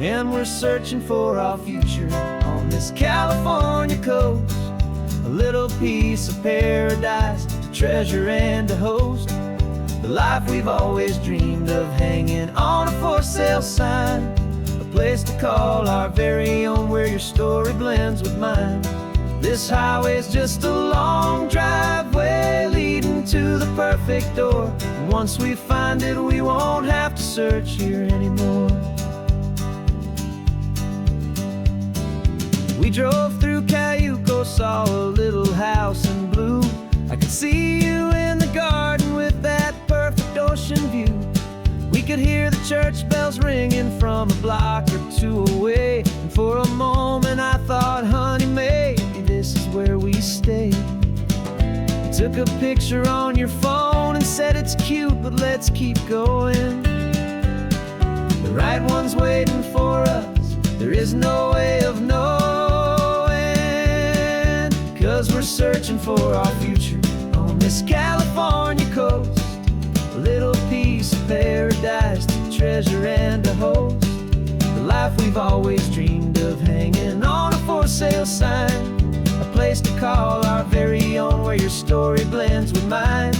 And we're searching for our future on this California coast, a little piece of paradise to treasure and to host, the life we've always dreamed of, hanging on a for sale sign, a place to call our very own, where your story blends with mine. This highway's just a long driveway leading to the perfect door, and once we find it, we won't have to search here anymore. We drove through Cayuco, saw a little house in blue. I could see you in the garden with that perfect ocean view. We could hear the church bells ringing from a block or two away, and for a moment I thought, honey, maybe this is where we stay. You took a picture on your phone and said it's cute, but let's keep going. The right one's waiting for us, there is no way of knowing, 'cause we're searching for our future on this California coast, a little piece of paradise to treasure and to host, the life we've always dreamed of, hanging on a for sale sign, a place to call our very own, where your story blends with mine.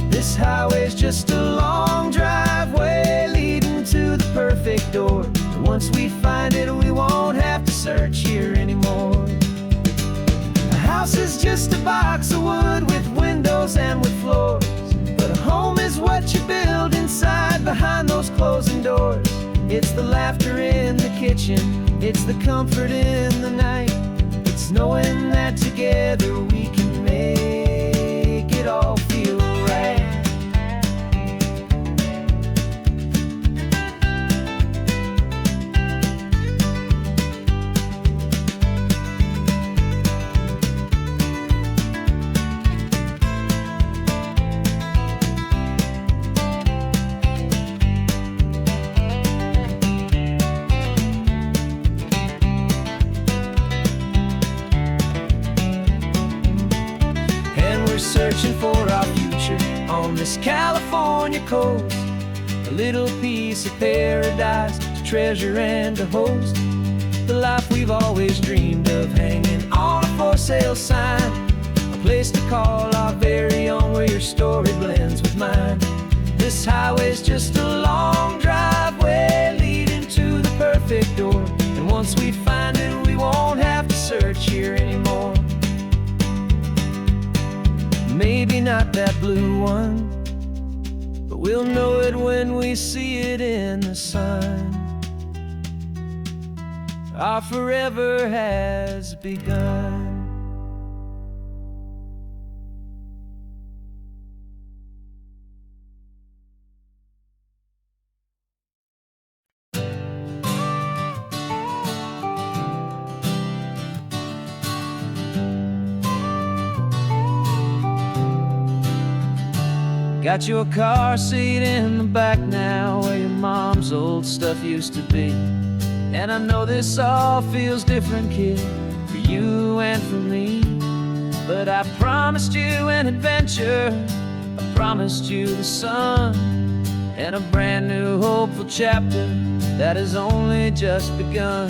This highway's just a long driveway leading to the perfect door, and once we find it, we won't have to search here anymore. A house is just a box of wood with windows and with floors, but a home is what you build inside behind those closing doors. It's the laughter in the kitchen, it's the comfort in the night, it's knowing that together we can make it all feel right. searching for our future on this California coast. A little piece of paradise to treasure and to host. The life we've always dreamed of, hanging on a for sale sign. A place to call our very own, where your story blends with mine. This highway's just a long driveway leading to the perfect door. And once we find it, we won't have to search here anymore. Maybe not that blue one, but we'll know it when we see it in the sun. Our forever has begun. Got your car seat in the back now, where your mom's old stuff used to be. And I know this all feels different, kid, for you and for me. But I promised you an adventure, I promised you the sun, and a brand new hopeful chapter that has only just begun.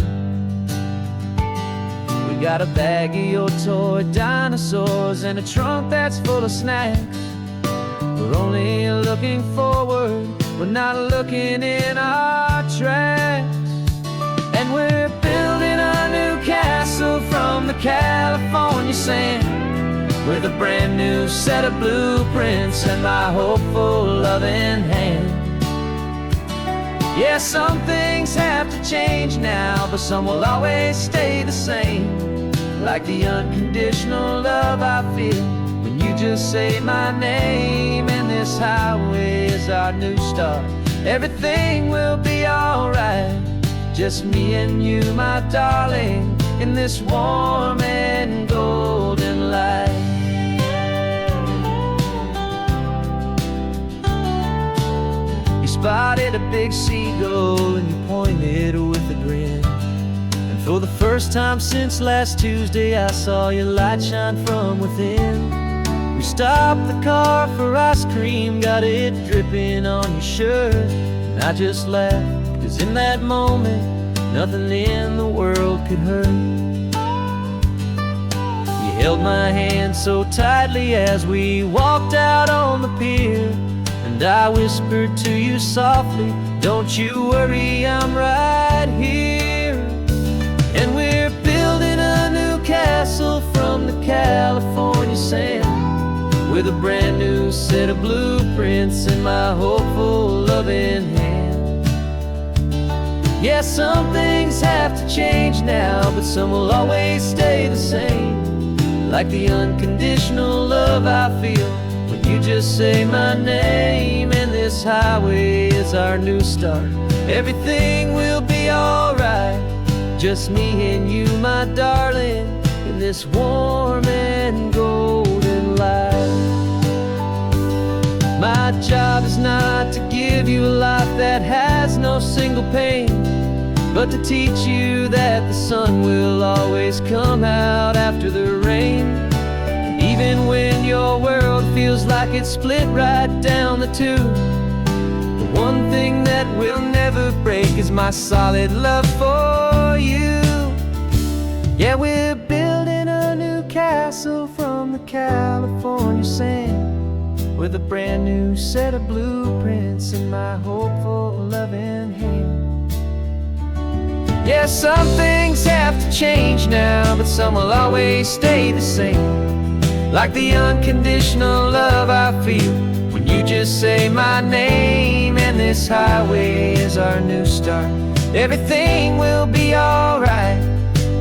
We got a bag of your toy dinosaurs and a trunk that's full of snacks. We're only looking forward, we're not looking in our tracks. And we're building a new castle from the California sand, with a brand new set of blueprints and my hopeful loving hand. Yeah, some things have to change now, but some will always stay the same. Like the unconditional love I feel when you just say my name. And this highway is our new start. Everything will be alright, just me and you, my darling, in this warm and golden light. You spotted a big seagull and you pointed with a grin. And for the first time since last Tuesday, I saw your light shine from within. We stopped the car for ice cream, got it dripping on your shirt. And I just laughed, 'cause in that moment, nothing in the world could hurt. You held my hand so tightly as we walked out on the pier. And I whispered to you softly, don't you worry, I'm right here. And we're building a new castle from the California sand, with a brand new set of blueprints in my hopeful loving hand. Yeah, some things have to change now, but some will always stay the same. Like the unconditional love I feel when you just say my name. And this highway is our new start. Everything will be alright, just me and you, my darling, in this warm and golden light. My job is not to give you a life that has no single pain, but to teach you that the sun will always come out after the rain. Even when your world feels like it's split right down the two, the one thing that will never break is my solid love for you. Yeah, we're building a new castle from the California sand, with a brand new set of blueprints in my hopeful loving hand. Yeah, some things have to change now, but some will always stay the same. Like the unconditional love I feel when you just say my name. And this highway is our new start. Everything will be alright,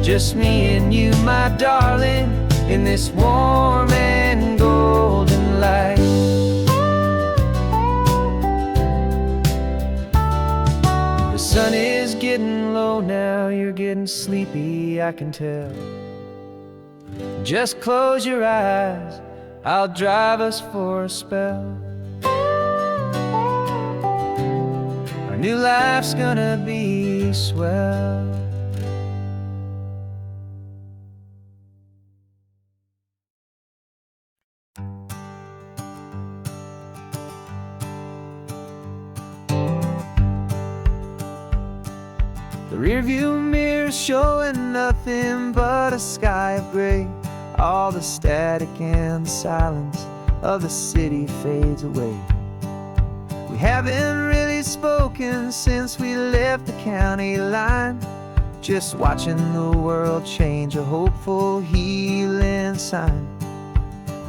just me and you, my darling, in this warm and golden light. The sun is getting low now, you're getting sleepy, I can tell. Just close your eyes, I'll drive us for a spell. Our new life's gonna be swell. Rearview mirror showing nothing but a sky of gray. All the static and the silence of the city fades away. We haven't really spoken since we left the county line, just watching the world change, a hopeful healing sign.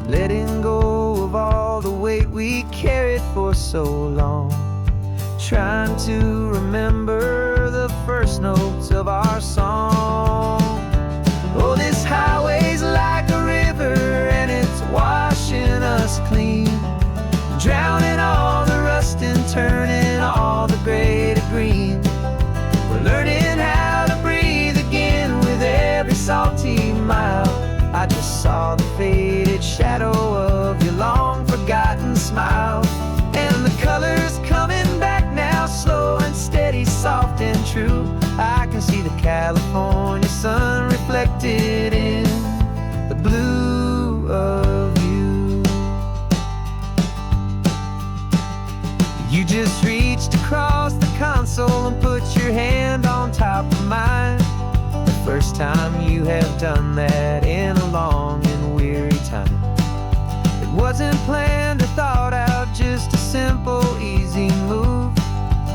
Letting go of all the weight we carried for so long, trying to remember the first notes of our song. Oh, this highway's like a river and it's washing us clean, drowning all the rust and turning all the gray to green. We're learning how to breathe again with every salty mile. I just saw the faded shadow of your long forgotten smile, and the colors coming back now, slow and steady, soft and true. I can see the California sun reflected in the blue of you. You just reached across the console and put your hand on top of mine. The first time you have done that in a long and weary time. It wasn't planned or thought out, just a simple, easy move.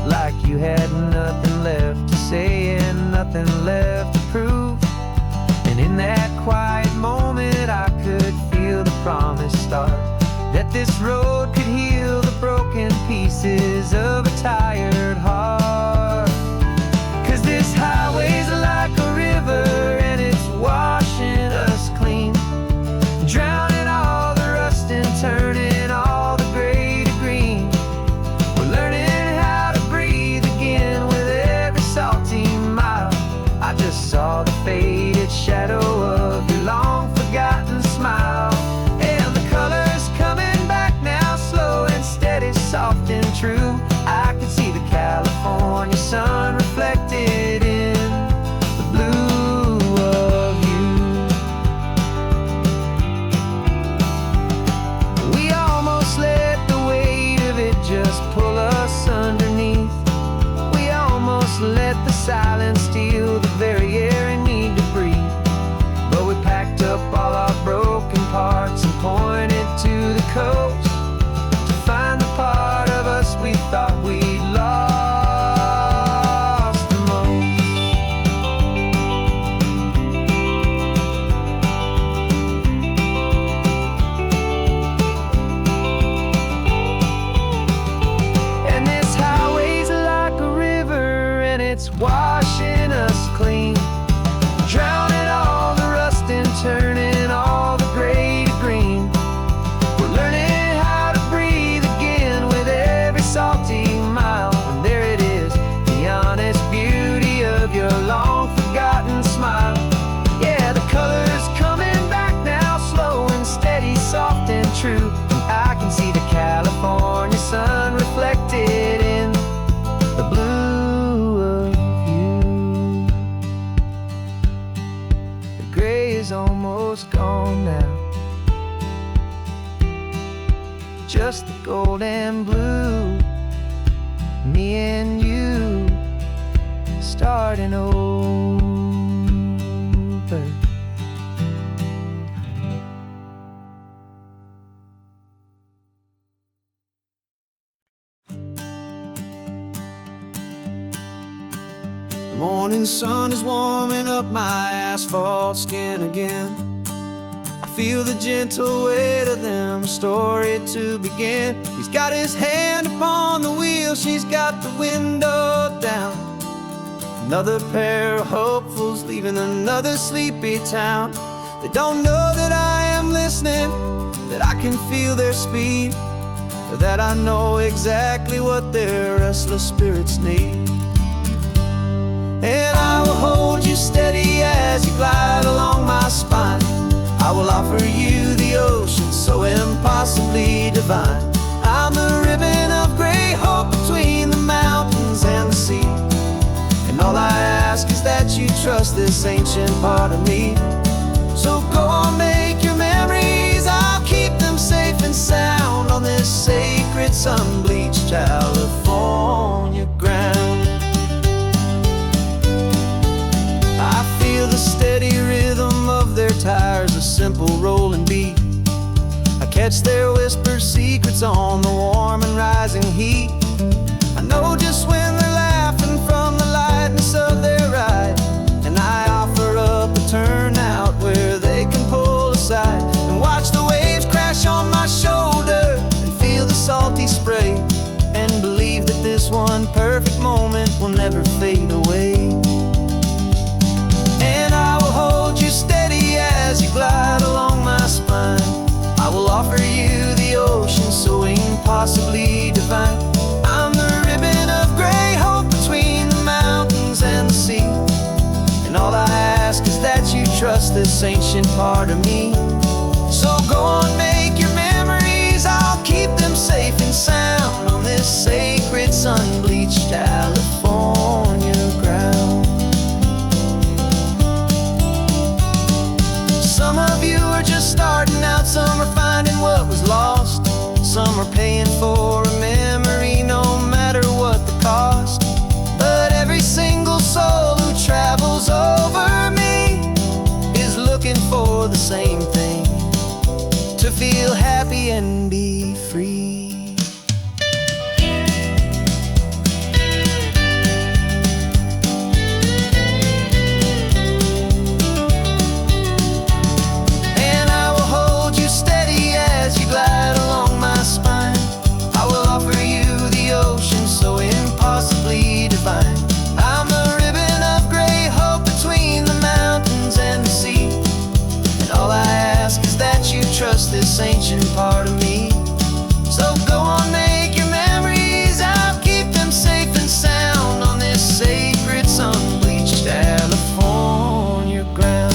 Like you had nothing left to say and nothing left to prove. And in that quiet moment I could feel the promise start, that this road could heal the broken pieces of a tired heart. 'Cause this highway's like a river and it's washing us clean, drowning all the rust and turning all the gray to green. We're learning how to breathe again with every salty mile. I just saw the faded shadow of your long forgotten smile, and the colors coming back now, slow and steady, soft and true. I can see the California sun reflected in the blue of you. We almost let the weight of it just pull us underneath. We almost let the silence steal the very air we need to breathe. But we packed up all our broken parts and pointed to the coast to find the part of us we thought we'd lost the most. And this highway's like a river and it's washing us clean, drowning all the rust and turning all the gray to green. We're learning how to breathe again with every salty mile. And there it is, the honest beauty of your long forgotten smile. Yeah, the colors coming back now, slow and steady, soft and true. I can see the California sun reflected in the blue of you. The gray is almost gone now, just the gold and blue. Me and you starting over. The morning sun is warming up my asphalt skin again. I feel the gentle weight of them, story to begin. He's got his hand upon the wheel, she's got the window down. Another pair of hopefuls leaving another sleepy town. They don't know that I am listening, that I can feel their speed, or that I know exactly what their restless spirits need. And I will hold you steady as you glide along my spine. I will offer you the ocean so impossibly divine. I'm the ribbon of gray hope between the mountains and the sea. And all I ask is that you trust this ancient part of me. So go on, make your memories, I'll keep them safe and sound on this sacred sun-bleached California ground. a simple rolling beat. I catch their whispered secrets on the warm and rising heat. I know just when they're laughing from the lightness of their ride, and I offer up a turnout where they can pull aside and watch the waves crash on my shoulder and feel the salty spray, and believe that this one perfect moment will never fade away. And I will hold you steady as you glide along my spine. I will offer you the ocean so impossibly divine. I'm the ribbon of gray hope between the mountains and the sea, and all I ask is that you trust this ancient part of me. So go on, make your memories, I'll keep them safe and sound on this sacred sun-bleached California ground. Some of you are just starting out, some are finding what was lost, some are paying for a memory no matter what the cost. But every single soul who travels over me is looking for the same thing: to feel happy and be free. And I will hold you steady as you glide along my spine. I will offer you the ocean so impossibly divine. I'm the ribbon of gray hope between the mountains and the sea, and all I ask is that you trust this ancient part of me. So go on, make your memories, I'll keep them safe and sound on this sacred sun-bleached California ground.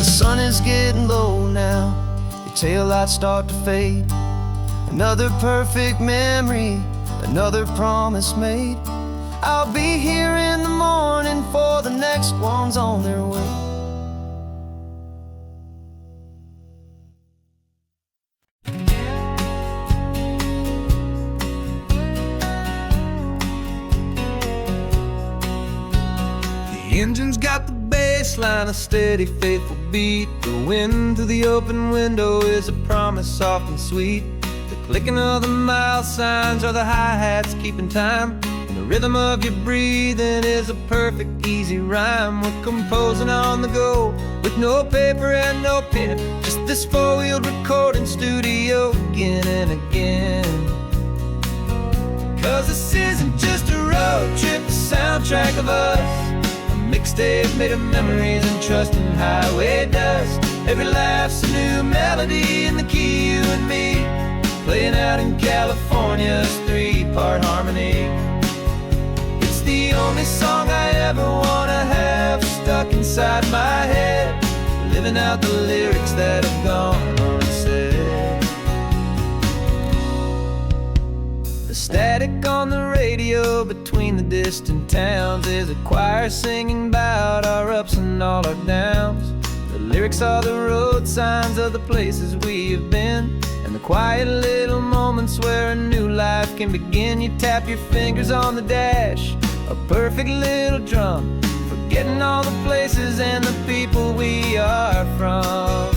The sun is getting low now, your taillights start to fade. Another perfect memory, another promise made. I'll be here in the morning for the next ones on their way. The engine's got the bass line, a steady, faithful beat. The wind through the open window is a promise soft and sweet. The clicking of the mile signs are the hi-hats keeping time. The rhythm of your breathing is a perfect, easy rhyme. We're composing on the go with no paper and no pen, just this four-wheeled recording studio again and again. 'Cause this isn't just a road trip, the soundtrack of us, a mixtape made of memories and trust in highway dust. Every laugh's a new melody in the key, you and me, playing out in California's three-part harmony. The only song I ever wanna have stuck inside my head, living out the lyrics that have gone unsaid. The static on the radio between the distant towns is a choir singing about our ups and all our downs. The lyrics are the road signs of the places we have been, and the quiet little moments where a new life can begin. You tap your fingers on the dash, a perfect little drum, forgetting all the places and the people we are from.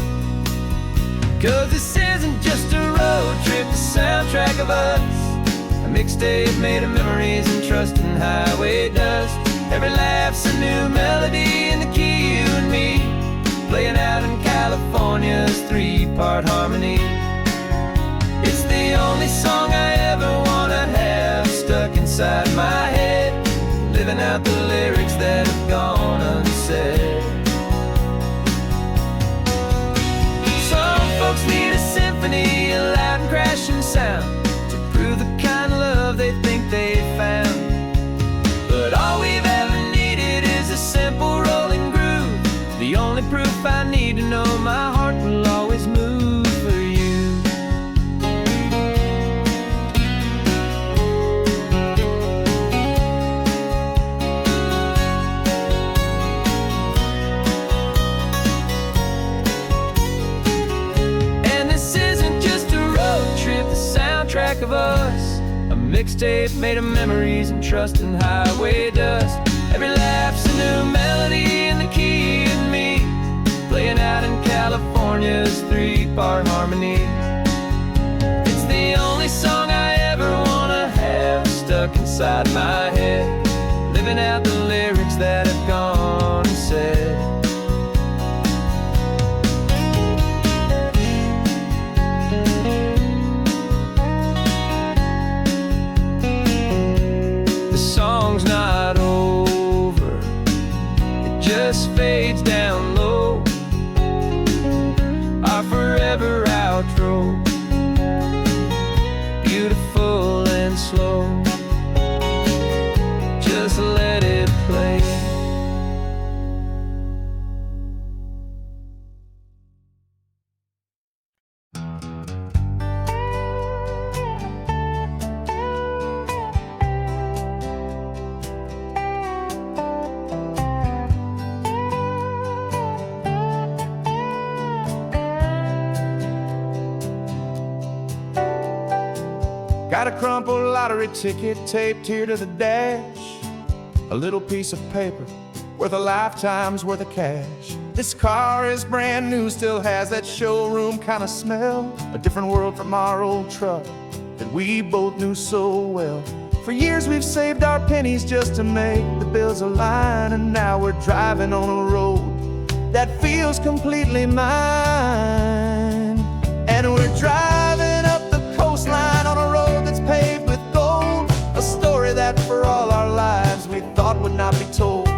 'Cause this isn't just a road trip, the soundtrack of us, a mixtape made of memories and trust in highway dust. Every laugh's a new melody in the key, you and me, playing out in California's three-part harmony. It's the only song I ever wanna have stuck inside my head, living out the lyrics that have gone unsaid. Some folks need a symphony, a loud and crashing sound, to prove the kind of love they think they found. But all we've ever needed is a simple rolling groove, the only proof I need to know my heart will always move for you. Track of us, a mixtape made of memories and trust in highway dust. Every laugh's a new melody this three-part harmony. It's the only song I ever wanna have stuck inside my head, living out the lyrics that have gone and said. The song's not over, it just fades down low, our forever outro, beautiful and slow. Just let it play. Got a crumpled lottery ticket taped here to the dash, a little piece of paper worth a lifetime's worth of cash. This car is brand new, still has that showroom kind of smell, a different world from our old truck that we both knew so well. For years we've saved our pennies just to make the bills align, and now we're driving on a road that feels completely mine. And we're driving up the coastline on a road that's paved with gold, a story that for all our lives we thought would not be told.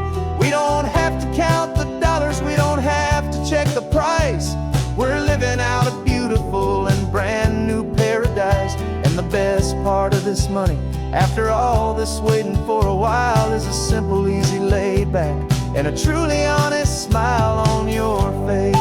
We don't have to count the dollars, we don't have to check the price. We're living out a beautiful and brand new paradise. And the best part of this money, after all this waiting for a while, is a simple, easy, laid back, and a truly honest smile on your face.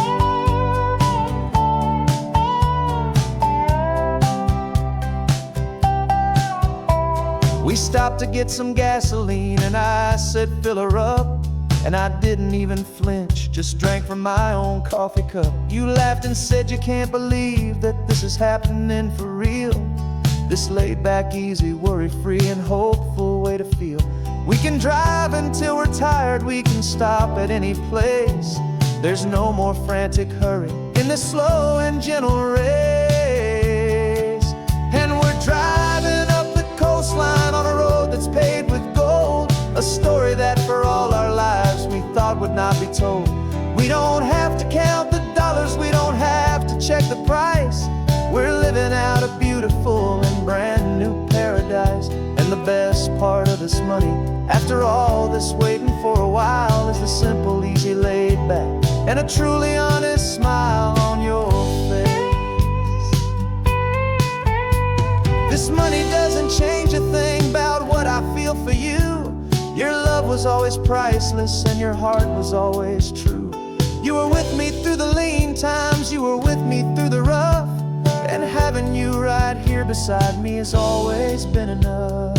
We stopped to get some gasoline, and I said, fill her up. And I didn't even flinch, just drank from my own coffee cup. You laughed and said you can't believe that this is happening for real. This laid back, easy, worry-free and hopeful way to feel. We can drive until we're tired, we can stop at any place. There's no more frantic hurry in this slow and gentle race. And we're driving up the coastline on a road that's paved with gold, a story that for all our lives we thought would not be told. We don't have to count the dollars, we don't have to check the price. We're living out a beautiful and brand new paradise. And the best part of this money, after all this waiting for a while, is the simple, easy, laid back, and a truly honest smile on your face. This money doesn't change a thing about what I feel for you. Your love was always priceless and your heart was always true. You were with me through the lean times, you were with me through the rough, and having you right here beside me has always been enough.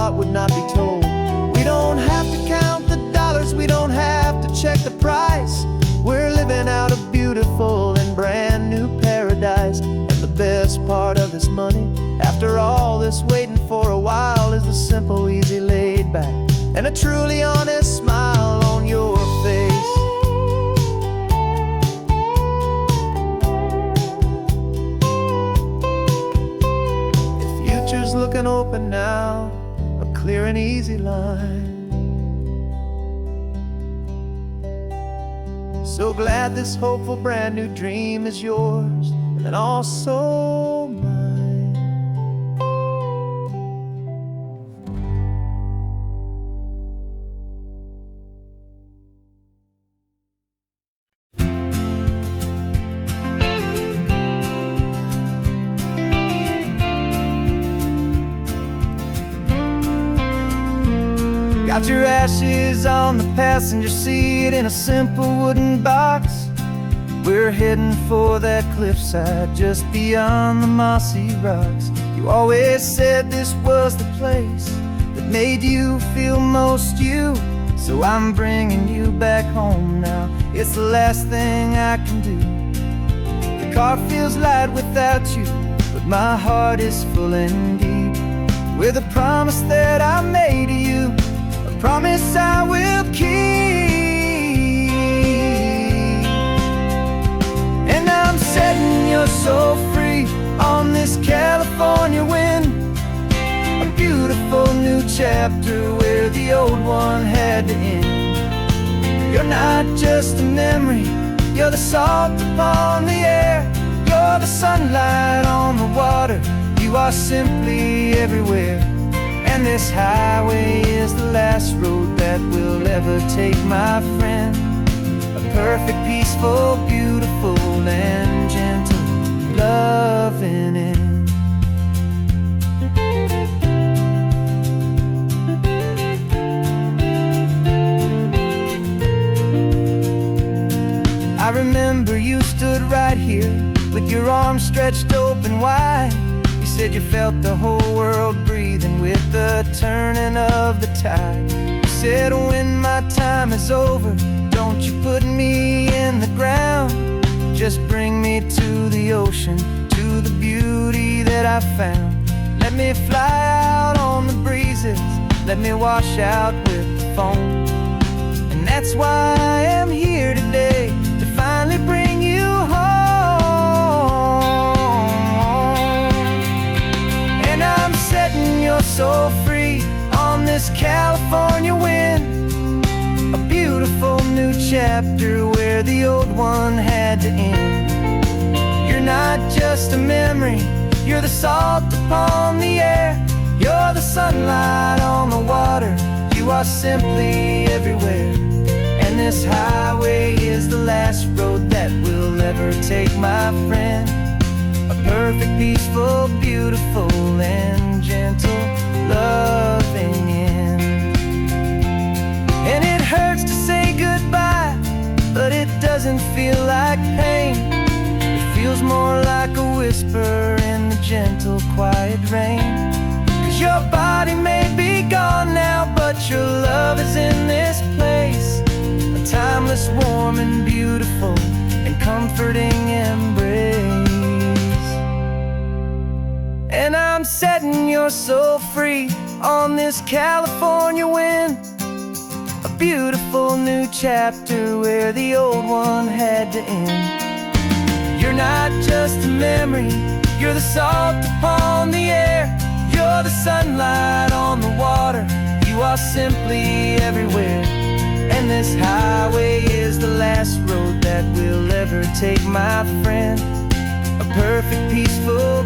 Would not be told. We don't have to count the dollars, we don't have to check the price. We're living out a beautiful and brand new paradise. And the best part of this money, after all this waiting for a while, is the simple, easy, laid back, and a truly honest smile on your face. The future's looking open now, clear and easy line. So glad this hopeful brand new dream is yours and also mine. Got your ashes on the passenger seat in a simple wooden box, We're heading for that cliffside just beyond the mossy rocks. You always said this was the place that made you feel most you. So I'm bringing you back home now. It's the last thing I can do. The car feels light without you, but my heart is full and deep with a promise that I made to you, a promise I will keep. And I'm setting your soul free on this California wind, a beautiful new chapter where the old one had to end. You're not just a memory, you're the salt upon the air, you're the sunlight on the water, you are simply everywhere. And this highway is the last road that we'll ever take, my friend. A perfect, peaceful, beautiful, and gentle loving end. I remember you stood right here with your arms stretched open wide. You said you felt the whole world breathing with the turning of the tide. You said when my time is over, don't you put me in the ground, just bring me to the ocean, to the beauty that I found. Let me fly out on the breezes, let me wash out with the foam. And that's why I am here today, to finally bring you home. And I'm setting your soul free on this California wind, a beautiful new chapter where the old one had to end. You're not just a memory, you're the salt upon the air, you're the sunlight on the water, you are simply everywhere. And this highway is the last road that we'll ever take, my friend. A perfect, peaceful, beautiful, and gentle loving end. And it hurts to say goodbye, but it doesn't feel like pain. It feels more like a whisper in the gentle, quiet rain. 'Cause your body may be gone now, but your love is in this place, a timeless, warm, and beautiful, and comforting embrace. And I'm setting your soul free on this California wind, a beautiful new chapter where the old one had to end. You're not just a memory, you're the salt upon the air, you're the sunlight on the water, you are simply everywhere. And this highway is the last road that we'll ever take, my friend. A perfect, peaceful,